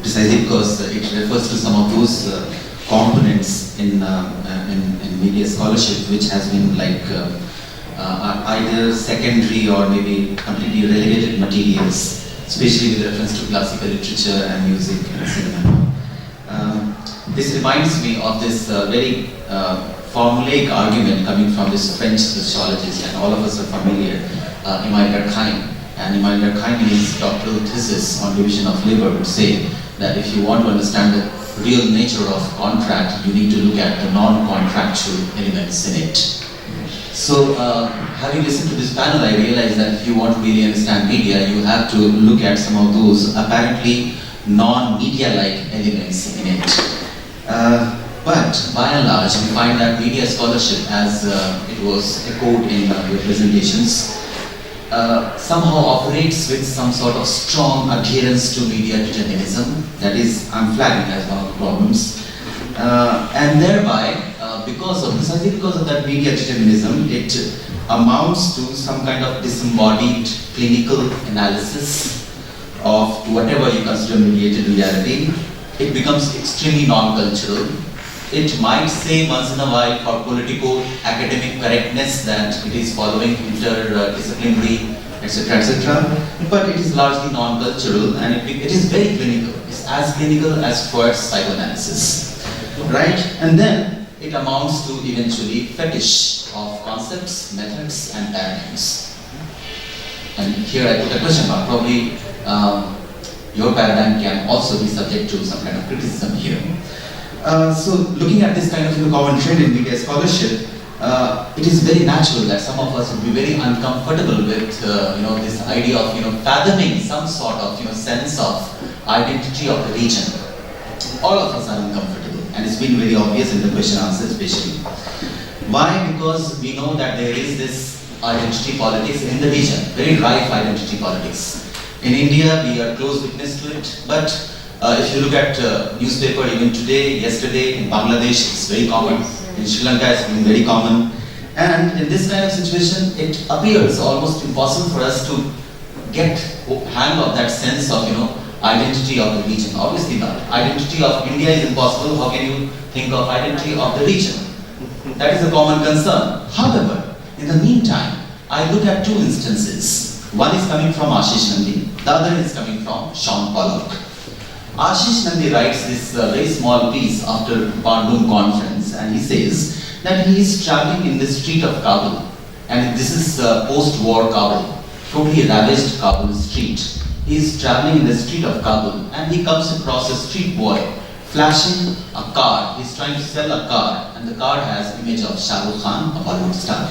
precisely because it refers to some of those components in media scholarship which has been like either secondary or maybe completely relegated materials, especially with reference to classical literature and music and cinema. This reminds me of this very formulaic argument coming from this French sociologist, and all of us are familiar, Emile Durkheim. And Emile Durkheim, in his doctoral thesis on division of labor, would say that if you want to understand the real nature of contract, you need to look at the non-contractual elements in it. So, having listened to this panel, I realized that if you want to really understand media, you have to look at some of those apparently non-media-like elements in it. But by and large, we find that media scholarship, as it was echoed in your presentations, somehow operates with some sort of strong adherence to media determinism. That is, I'm flagging as one of the problems. And thereby, precisely because of that media determinism, it amounts to some kind of disembodied clinical analysis of whatever you consider mediated reality. It becomes extremely non-cultural. It might say once in a while for politico-academic correctness that it is following interdisciplinary, etc., etc. But it is largely non-cultural, and it is very clinical. It's as clinical as Freud's psychoanalysis, right? And then it amounts to eventually fetish of concepts, methods, and paradigms. And here I put a question mark. Probably your paradigm can also be subject to some kind of criticism here. So looking at this kind of common trend in media scholarship, it is very natural that some of us would be very uncomfortable with this idea of fathoming some sort of sense of identity of the region. All of us are uncomfortable, and it's been very obvious in the question answer especially. Why? Because we know that there is this identity politics in the region, very rife identity politics. In India, we are close witness to it, but if you look at newspaper even today, yesterday, in Bangladesh, it's very common. In Sri Lanka, it's been very common. And in this kind of situation, it appears almost impossible for us to get hang of that sense of, identity of the region. Obviously not. Identity of India is impossible. How can you think of identity of the region? That is a common concern. However, in the meantime, I look at two instances. One is coming from Ashish Nandi, the other is coming from Sean Pollock. Ashish Nandi writes this very small piece after Bandung conference, and he says that he is traveling in the street of Kabul, and this is post-war Kabul, totally ravaged Kabul street. He is traveling in the street of Kabul, and he comes across a street boy flashing a card. He is trying to sell a card, and the card has image of Shah Rukh Khan, a Bollywood star.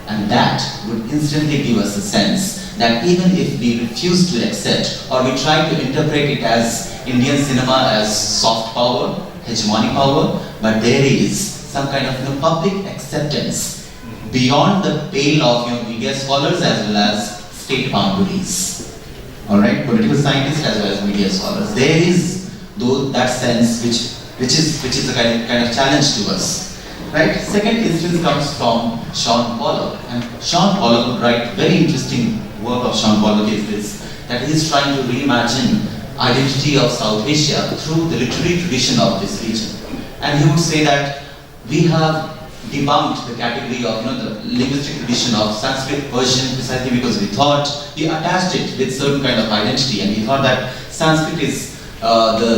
And that would instantly give us a sense that even if we refuse to accept or we try to interpret it as Indian cinema as soft power, hegemonic power, but there is some kind of public acceptance beyond the pale of media scholars as well as state boundaries. Alright, political scientists as well as media scholars. There is that sense which is a kind of challenge to us. Right? Second instance comes from Sean Pollock, and Sean Pollock would write very interesting work of Sean Pollock is this, that he is trying to reimagine identity of South Asia through the literary tradition of this region. And he would say that we have debunked the category of the linguistic tradition of Sanskrit, Persian, precisely because we thought we attached it with certain kind of identity, and we thought that Sanskrit is the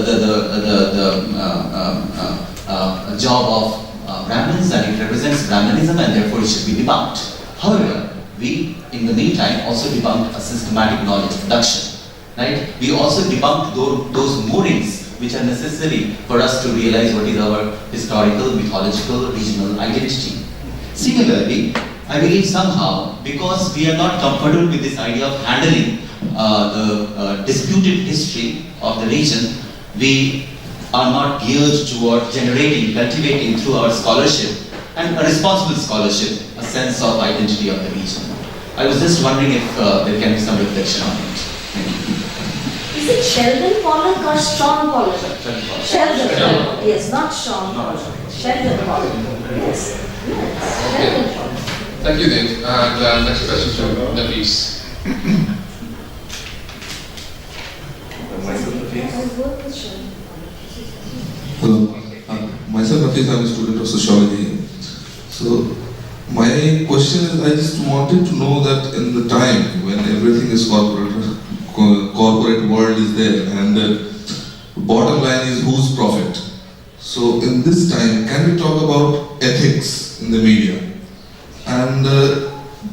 job of Brahmins, and it represents Brahmanism, and therefore it should be debunked. However, we, in the meantime, also debunked a systematic knowledge production. Right? We also debunked those moorings which are necessary for us to realize what is our historical, mythological, regional identity. Similarly, I believe somehow, because we are not comfortable with this idea of handling the disputed history of the region, we are not geared toward cultivating through our scholarship and a responsible scholarship, a sense of identity of the region. I was just wondering if there can be some reflection on it. Is it Sheldon Pollock or Sean Pollock? Sheldon Pollock. Yes, not Sean Pollock. Sheldon Pollock. Yes. Sheldon Pollock. Thank you, Dave. And next question from Nafis. Hello, myself Nikhil, I'm a student of sociology. So my question is, I just wanted to know that in the time when everything is corporate world is there, and the bottom line is whose profit. So in this time, can we talk about ethics in the media? And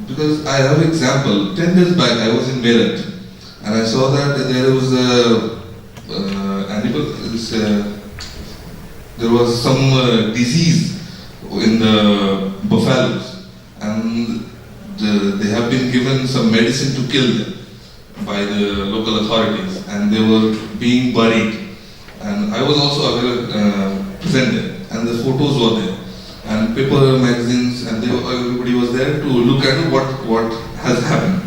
because I have an example, 10 years back I was in Meerut, and I saw that there was there was some disease in the buffaloes, and they have been given some medicine to kill them by the local authorities, and they were being buried. And I was also present there, and the photos were there, and paper magazines, and everybody was there to look at what has happened.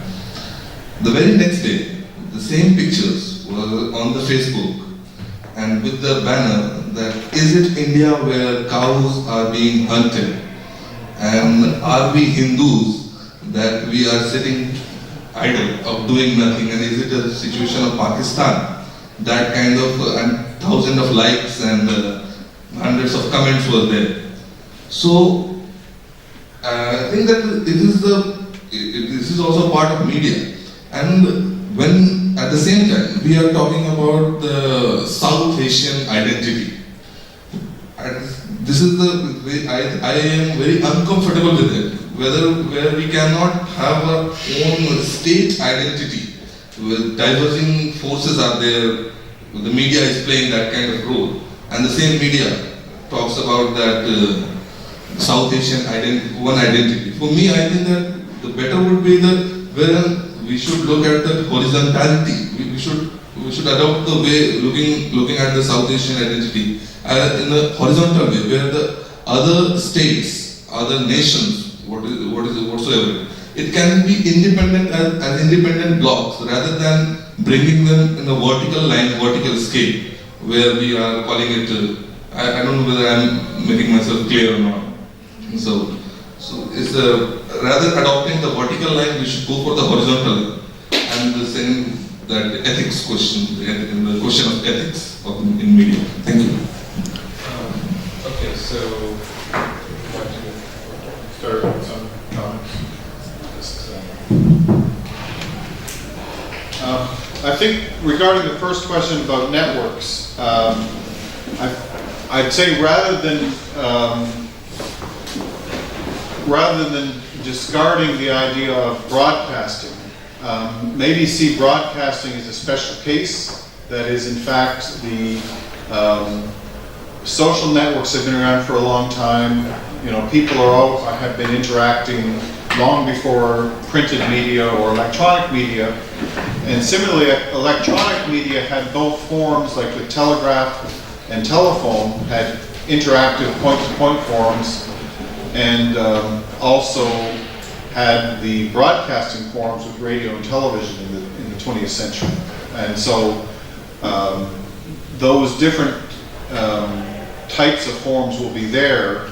The very next day, the same pictures were on the Facebook, and with the banner that, is it India where cows are being hunted? And are we Hindus that we are sitting idle of doing nothing? And is it a situation of Pakistan? That kind of, and thousands of likes and hundreds of comments were there. So I think that this is also part of media. And when at the same time we are talking about the South Asian identity, and this is the way I am very uncomfortable with it, where we cannot have our own state identity, where diverging forces are there, the media is playing that kind of role, and the same media talks about that South Asian one identity. For me, I think that the better would be that where we should look at the horizontality. We should adopt the way looking at the South Asian identity in a horizontal way, where the other states, other nations, whatsoever, it can be independent as independent blocks rather than bringing them in a vertical scale, where we are calling it. I don't know whether I am making myself clear or not. So it's rather adopting the vertical line, we should go for the horizontal, and the same that ethics question, the question of ethics in media. Thank you. Okay, so I'd like to start with some comments. I think regarding the first question about networks, I'd say rather than discarding the idea of broadcasting, maybe see broadcasting as a special case. That is, in fact, the social networks have been around for a long time. You know, people have been interacting long before printed media or electronic media. And similarly, electronic media had both forms, like with telegraph and telephone, had interactive point-to-point forms, and also had the broadcasting forms with radio and television in the 20th century. And so those different types of forms will be there,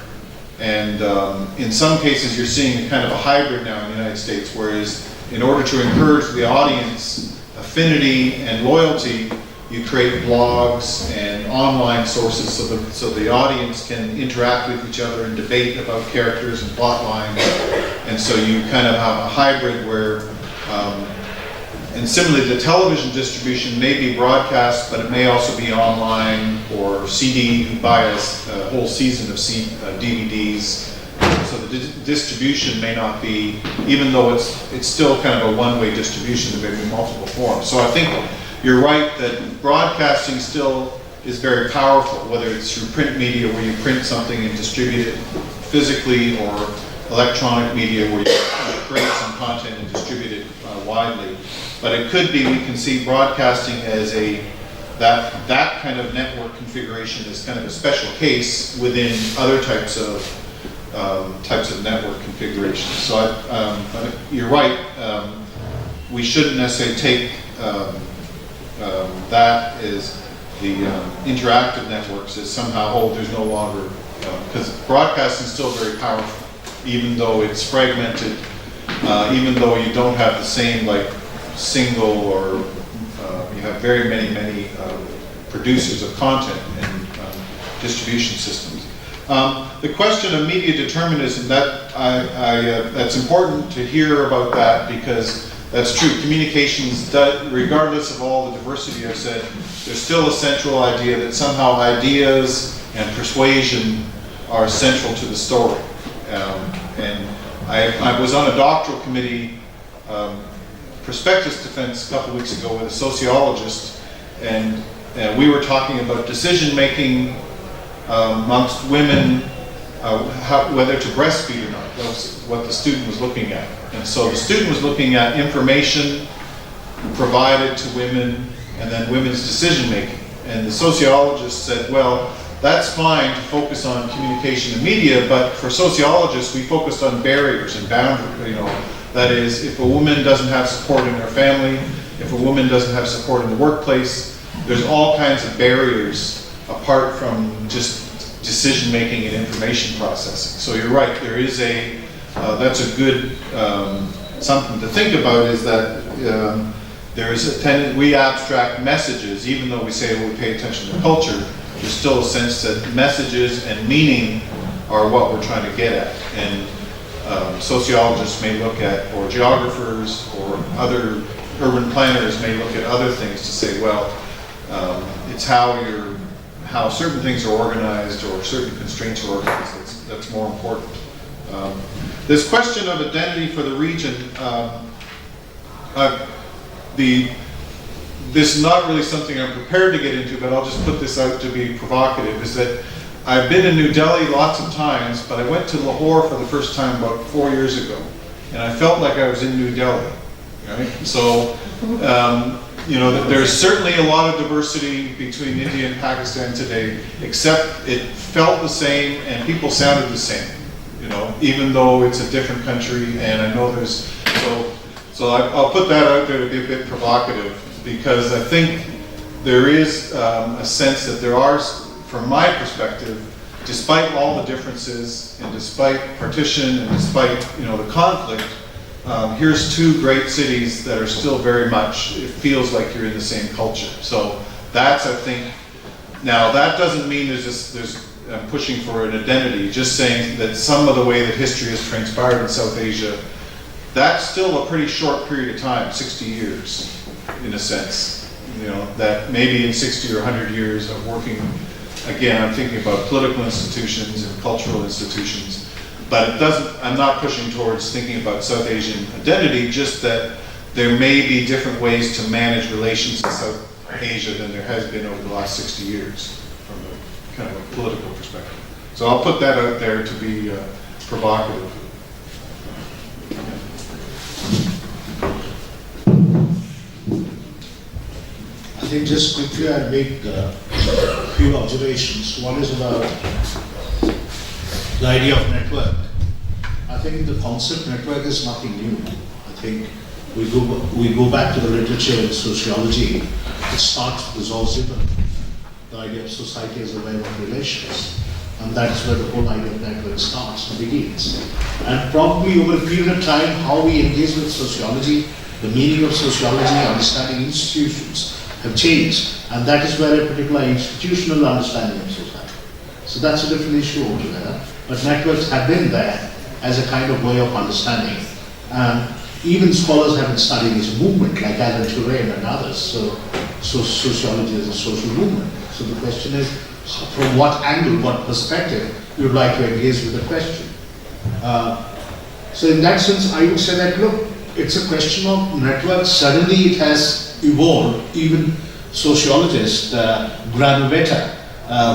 and in some cases you're seeing kind of a hybrid now in the United States, whereas in order to encourage the audience affinity and loyalty, you create blogs and online sources so the audience can interact with each other and debate about characters and plot lines. And so you kind of have a hybrid where, and similarly, the television distribution may be broadcast, but it may also be online or CD. You buy a whole season of DVDs. So the distribution may not be, even though it's still kind of a one-way distribution, there may be multiple forms. So I think you're right that broadcasting still is very powerful, whether it's through print media where you print something and distribute it physically, or electronic media where you create some content and distribute it widely. But it could be, we can see broadcasting as that kind of network configuration is kind of a special case within other types of network configurations. So you're right, we shouldn't necessarily take that is the interactive networks as somehow, there's no longer, because broadcasting is still very powerful, even though it's fragmented, even though you don't have the same like single or You have very many producers of content and distribution systems. The question of media determinism, that's important to hear about that, because that's true. Communications, regardless of all the diversity I've said, there's still a central idea that somehow ideas and persuasion are central to the story. And I was on a doctoral committee, prospectus defense, a couple of weeks ago with a sociologist, and we were talking about decision-making amongst women, whether to breastfeed or not. That was what the student was looking at. And so the student was looking at information provided to women and then women's decision-making. And the sociologist said, well, that's fine to focus on communication and media, but for sociologists, we focused on barriers and boundaries. That is, if a woman doesn't have support in her family, if a woman doesn't have support in the workplace, there's all kinds of barriers apart from just decision-making and information processing. So you're right, there is that's a good something to think about, is that there is a tendency, we abstract messages, even though we say we pay attention to culture, there's still a sense that messages and meaning are what we're trying to get at. And sociologists may look at, or geographers, or other urban planners may look at other things to say, well, it's how certain things are organized or certain constraints are organized that's more important. This question of identity for the region, this is not really something I'm prepared to get into, but I'll just put this out to be provocative, is that I've been in New Delhi lots of times, but I went to Lahore for the first time about 4 years ago, and I felt like I was in New Delhi, right? So, there's certainly a lot of diversity between India and Pakistan today, except it felt the same and people sounded the same, even though it's a different country. And I know so I'll put that out there to be a bit provocative, because I think there is a sense that there are, from my perspective, despite all the differences and despite partition and despite the conflict, here's two great cities that are still very much, it feels like you're in the same culture. So that's, I think, now that doesn't mean I'm pushing for an identity, just saying that some of the way that history has transpired in South Asia, that's still a pretty short period of time, 60 years, in a sense. That maybe in 60 or 100 years of working, again, I'm thinking about political institutions and cultural institutions, but I'm not pushing towards thinking about South Asian identity, just that there may be different ways to manage relations in South Asia than there has been over the last 60 years from a kind of a political perspective. So I'll put that out there to be provocative. I think just quickly I'll make a few observations. One is about the idea of network. I think the concept network is nothing new. I think we go back to the literature in sociology. It starts with Zhao Ziban, the idea of society as a web of relations. And that's where the whole idea of network starts and begins. And probably over a period of time, how we engage with sociology, the meaning of sociology, understanding institutions have changed. And that is where a particular institutional understanding of society. So that's a different issue altogether. But networks have been there as a kind of way of understanding. And even scholars have been studying as a movement, like Alan Turing and others. So sociology is a social movement. So the question is, from what angle, what perspective you would like to engage with the question. So in that sense, I would say that, look, it's a question of networks. Suddenly it has evolved. Even sociologist Granoveta,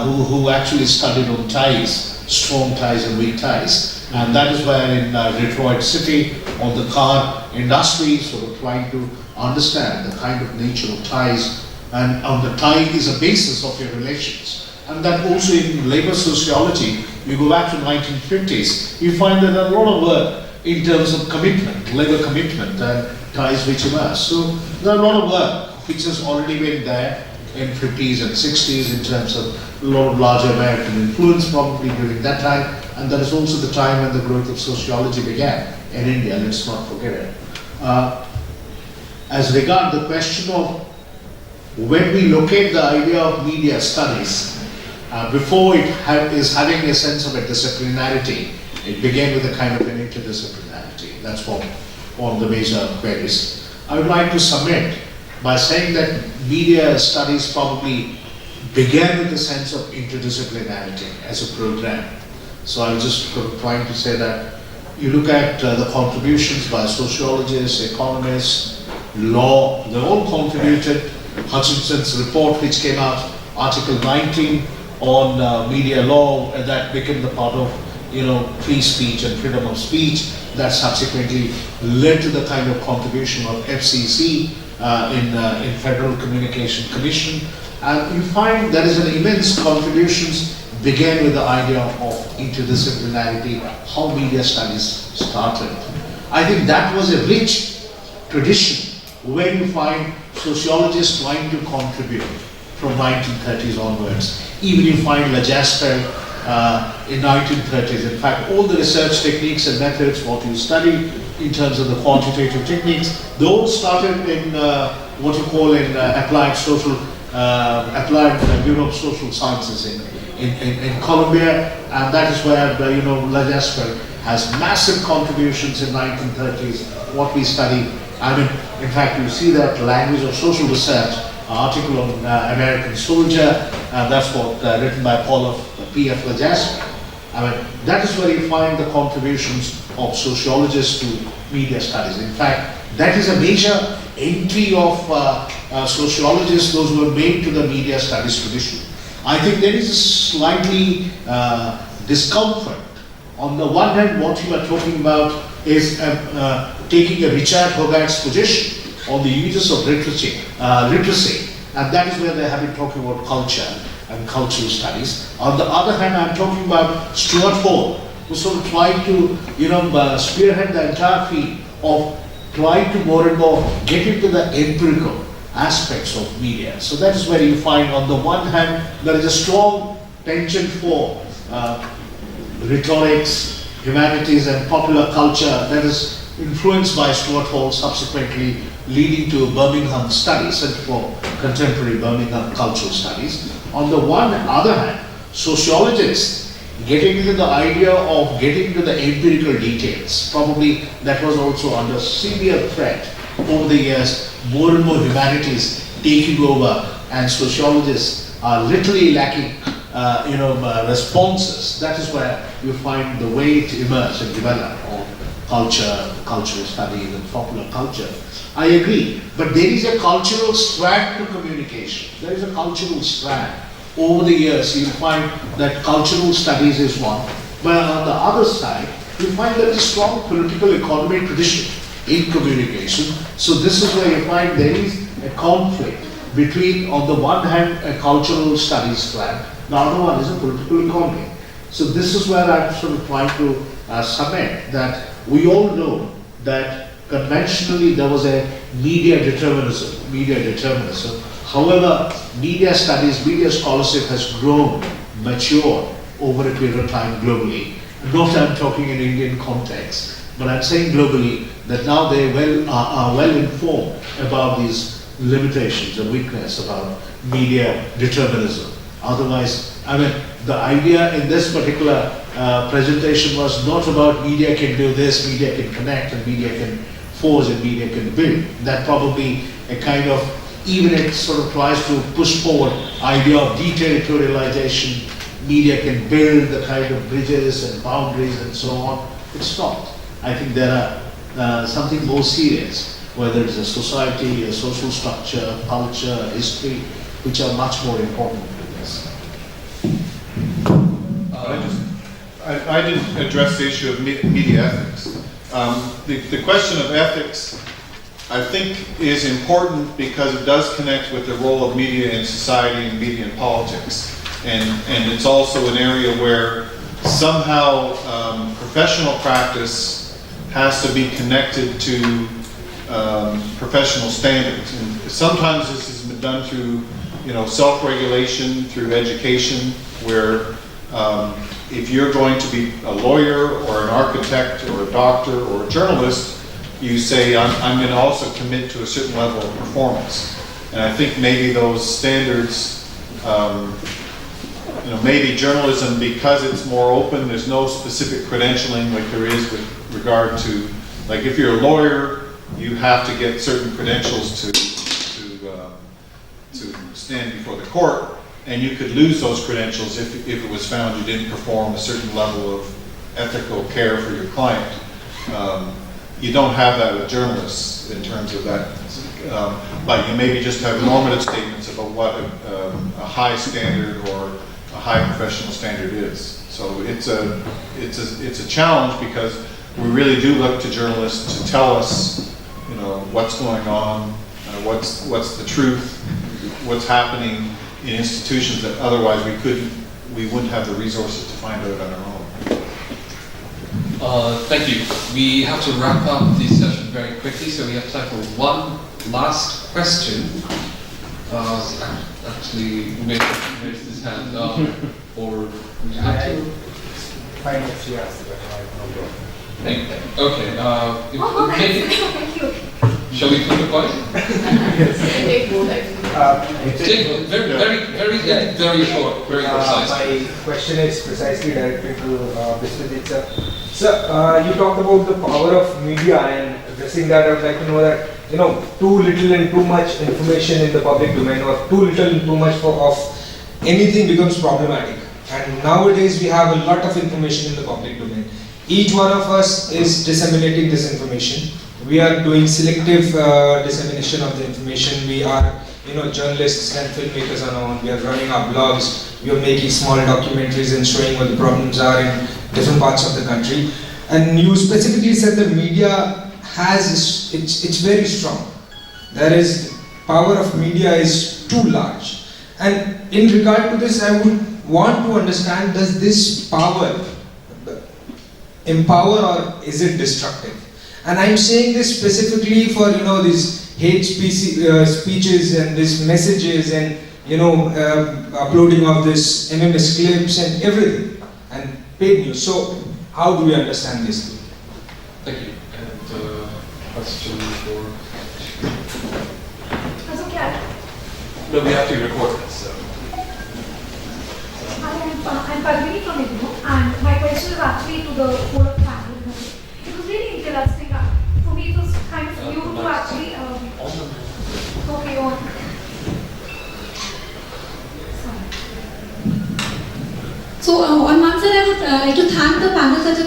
who actually studied on ties, strong ties and weak ties. And that is where in Detroit City, on the car industry, sort of trying to understand the kind of nature of ties, and on the tie is a basis of your relations. And that also in labor sociology, you go back to the 1950s, you find that there are a lot of work in terms of commitment, labor commitment, and ties which emerge. So there are a lot of work which has already been there in 50s and 60s in terms of a lot of larger American influence probably during that time. And that is also the time when the growth of sociology began in India, let's not forget it. As regard the question of when we locate the idea of media studies, before it is having a sense of a disciplinarity, it began with a kind of an interdisciplinarity. That's one of the major queries. I would like to submit by saying that media studies probably began with a sense of interdisciplinarity as a program. So I was just trying to say that you look at the contributions by sociologists, economists, law, they all contributed. Hutchinson's report, which came out, Article 19 on media law, and that became the part of free speech and freedom of speech. That subsequently led to the kind of contribution of FCC in Federal Communication Commission. And you find there is an immense contributions began with the idea of interdisciplinarity, how media studies started. I think that was a rich tradition where you find sociologists trying to contribute from 1930s onwards. Even you find Lejaspel in 1930s. In fact, all the research techniques and methods, what you study in terms of the quantitative techniques, they all started in what you call in applied Bureau of Social Sciences in Colombia, and that is where Lejaspel has massive contributions in 1930s. What we study, I mean, in fact, you see that language of social research article on American soldier, and that's what written by Paul of P.F. Lejaspel. I mean, that is where you find the contributions of sociologists to media studies. In fact, that is a major entry of sociologists, those who were made to the media studies tradition. I think there is a slightly discomfort. On the one hand, what you are talking about is taking a Richard Hogarth's position on the uses of literacy, and that is where they have been talking about culture and cultural studies. On the other hand, I'm talking about Stuart Hall, who sort of tried to, spearhead the entire field of trying to more and more get into the empirical aspects of media. So that is where you find, on the one hand, there is a strong penchant for rhetorics, humanities, and popular culture that is influenced by Stuart Hall, subsequently leading to Birmingham Studies, Center for Contemporary Birmingham Cultural Studies. On the other hand, sociologists getting into the idea of getting into the empirical details. Probably that was also under severe threat over the years. More and more humanities taking over, and sociologists are literally lacking responses. That is where you find the way it emerged and developed on culture, cultural studies, and popular culture. I agree, but there is a cultural strand to communication. There is a cultural strand. Over the years, you find that cultural studies is one, but on the other side, you find that a strong political economy tradition in communication. So this is where you find there is a conflict between, on the one hand, a cultural studies strand, the other one is a political economy. So this is where I'm sort of trying to submit that we all know that conventionally there was a media determinism. However, media studies, media scholarship has grown, matured over a period of time globally. Not I'm talking in Indian context, but I'm saying globally that now they are well informed about these limitations and weakness about media determinism. Otherwise, I mean, the idea in this particular presentation was not about media can do this, media can connect, and media can force, and media can build. That probably a kind of, even it sort of tries to push forward idea of deterritorialization, media can build the kind of bridges and boundaries and so on. It's not. I think there are something more serious, whether it's a society, a social structure, culture, history, which are much more important to this. I didn't address the issue of media ethics. The question of ethics, I think, is important because it does connect with the role of media in society and media in politics. And it's also an area where somehow professional practice has to be connected to professional standards. And sometimes this has been done through, self-regulation, through education, where if you're going to be a lawyer or an architect or a doctor or a journalist, you say, I'm going to also commit to a certain level of performance. And I think maybe those standards, maybe journalism, because it's more open, there's no specific credentialing like there is with regard to, like if you're a lawyer, you have to get certain credentials to stand before the court, and you could lose those credentials if it was found you didn't perform a certain level of ethical care for your client. You don't have that with journalists in terms of that, but you maybe just have normative statements about what a high standard or a high professional standard is. So it's a challenge because we really do look to journalists to tell us, what's going on, what's the truth, what's happening in institutions that otherwise we wouldn't have the resources to find out on our own. Thank you. We have to wrap up the session very quickly, so we have time for one last question. Actually, raise his hand, or would you have to? Fine, if she asks, but I don't know. Okay. Thank you. Shall we put the point? Yes. Take both, actually. Very short, very precise. My question is precisely directed to Biswajit sir. Sir, you talked about the power of media, and addressing that, I would like to know that, too little and too much information in the public domain, or too little and too much of anything becomes problematic. And nowadays we have a lot of information in the public domain. Each one of us is disseminating this information. We are doing selective dissemination of the information. We are, journalists and filmmakers on our own. We are running our blogs. We are making small documentaries and showing what the problems are in different parts of the country. And you specifically said that media has, it's very strong. There is, power of media is too large. And in regard to this, I would want to understand, does this power empower or is it destructive? And I'm saying this specifically for, these hate speeches and these messages and, uploading of this MMS clips and everything, and paid news. So, how do we understand this? Thank you. And question for... That's okay. No, we have to record this, so... I'm Babli from IGNOU, and my question is actually to the whole of the panel. It was really interesting. For me, it was kind of new to actually. Okay, on. So, on one side, I would like to thank the panel that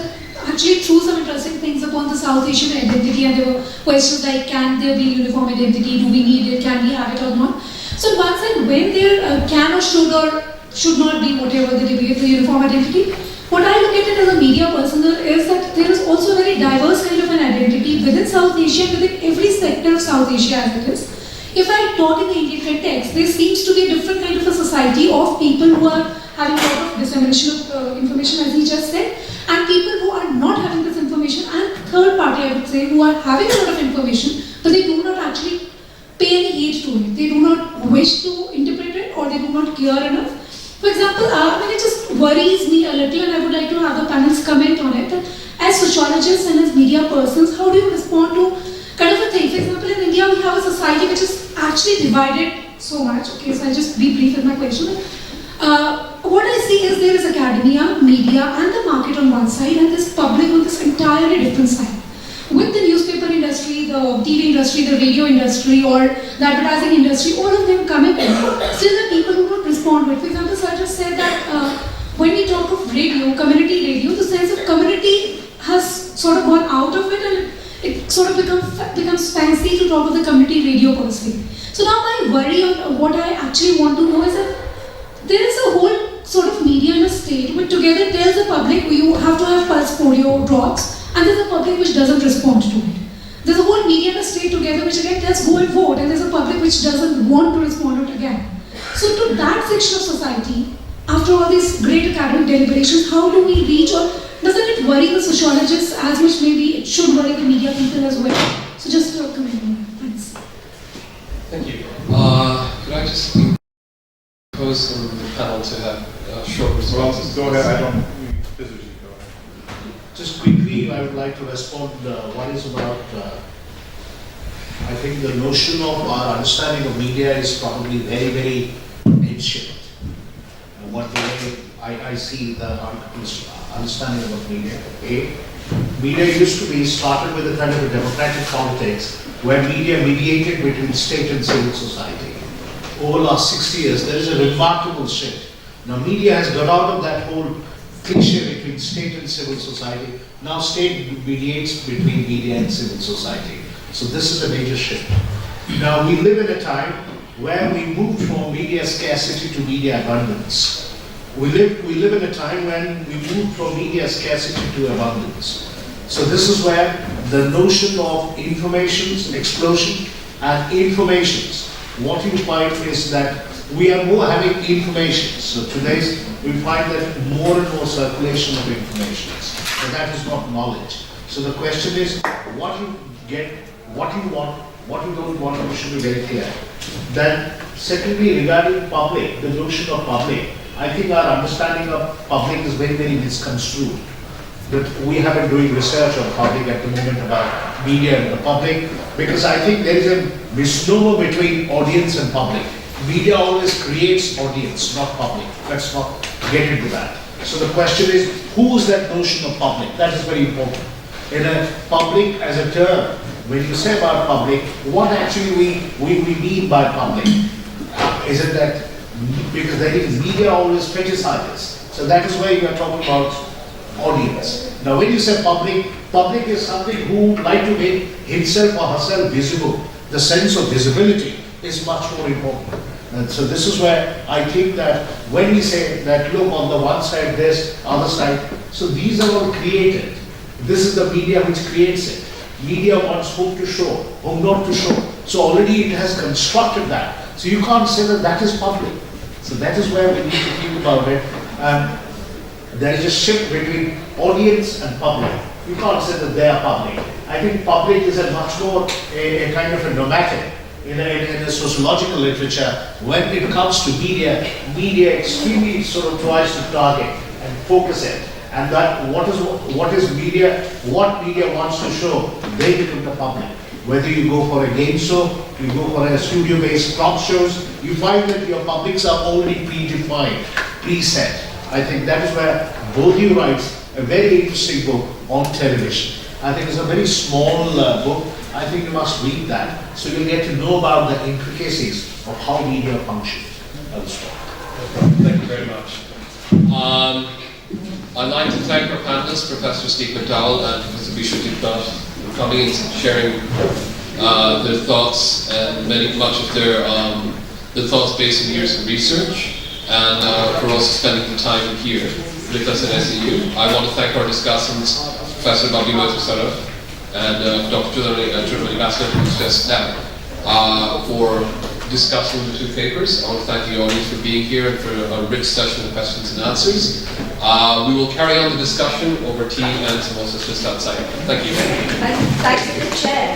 actually threw some interesting things upon the South Asian identity, and there were questions like, can there be uniform identity? Do we need it? Can we have it or not? So, on one side, when there can or should not be, whatever the debate, the uniform identity, what I look at it as a media person is that there is also a very diverse kind of an identity within South Asia, within every sector of South Asia as it is. If I talk in the Indian context, there seems to be a different kind of a society of people who are having a lot of dissemination of information, as he just said, and people who are not having this information, and third party, I would say, who are having a lot of information, but they do not actually pay any heed to it. They do not wish to interpret it, or they do not care enough. For example, it just worries me a little, and I would like to have the panelists comment on it, that as sociologists and as media persons, how do you respond to kind of a thing? For example, in India, we have a society which is actually divided so much. Okay, so I'll just be brief with my question. What I see is there is academia, media, and the market on one side, and this public on this entirely different side. With the newspaper industry, the TV industry, the radio industry, or the advertising industry, all of them coming in, still the people who don't respond to it. For example, Sir just said that when we talk of radio, community radio, the sense of community has sort of gone out of it, and it sort of becomes fancy to talk of the community radio per se. So now my worry on what I actually want to know is that there is a whole sort of media in a state which together tells the public you have to have pulse polio drops, and there's a public which doesn't respond to it. There's a whole media in a state together which again tells go and vote, and there's a public which doesn't want to respond to it again. So to that section of society, after all these great academic deliberations, how do we reach, or doesn't it worry the sociologists as much maybe it should worry the media people as well? So just to comment on that. Thanks. Thank you. Could I just propose on the panel to have short responses? Go ahead, I don't... Just quickly, I would like to respond. One is about I think the notion of our understanding of media is probably very, very ancient. What the way I see the understanding about media. Media used to be started with a kind of a democratic politics where media mediated between state and civil society. Over the last 60 years, there is a remarkable shift. Now media has got out of that whole cliche between state and civil society. Now state mediates between media and civil society. So this is a major shift. Now we live in a time where we moved from media scarcity to media abundance. We live in a time when we moved from media scarcity to abundance. So this is where the notion of information's explosion and informations, what you find is that we are more having information. So today we find that more and more circulation of information. But that is not knowledge. So the question is what you get, what you want, what you don't want, we should be very clear. Then secondly, regarding public, the notion of public, I think our understanding of public is very, very misconstrued. That we have been doing research on public at the moment about media and the public, because I think there is a misnomer between audience and public. Media always creates audience, not public. Let's not get into that. So the question is, who is that notion of public? That is very important. In a public as a term, when you say about public, what actually we mean by public? Is it that, because there is media always fetishizes. So that is why you are talking about audience. Now when you say public, public is something who would like to make himself or herself visible. The sense of visibility is much more important. And so this is where I think that when we say that, look, on the one side this, other side, so these are all created. This is the media which creates it. Media wants whom to show, whom not to show. So already it has constructed that. So you can't say that that is public. So that is where we need to think about it. There is a shift between audience and public. You can't say that they are public. I think public is a much more a kind of a nomadic. In a sociological literature, when it comes to media, media extremely sort of tries to target and focus it. And that what is media, what media wants to show, they become the public. Whether you go for a game show, you go for a studio-based prop shows, you find that your publics are already predefined, preset. I think that is where Bodhi writes a very interesting book on television. I think it's a very small book. I think you must read that, so you'll get to know about the intricacies of how media functions. Thank you very much. I'd like to thank our panelists, Professor Steve McDowell and Professor Biswajit for coming and sharing their thoughts and much of their thoughts based on years of research, and for also spending the time here with us at SAU. I want to thank our discussants, Professor Babli, Moitra, Saraf, and Dr. Chudamani Basant, who's just now, for discussing the two papers. I want to thank the audience for being here and for a rich session of questions and answers. We will carry on the discussion over tea and samosas just outside. Thank you. Thanks to the chair.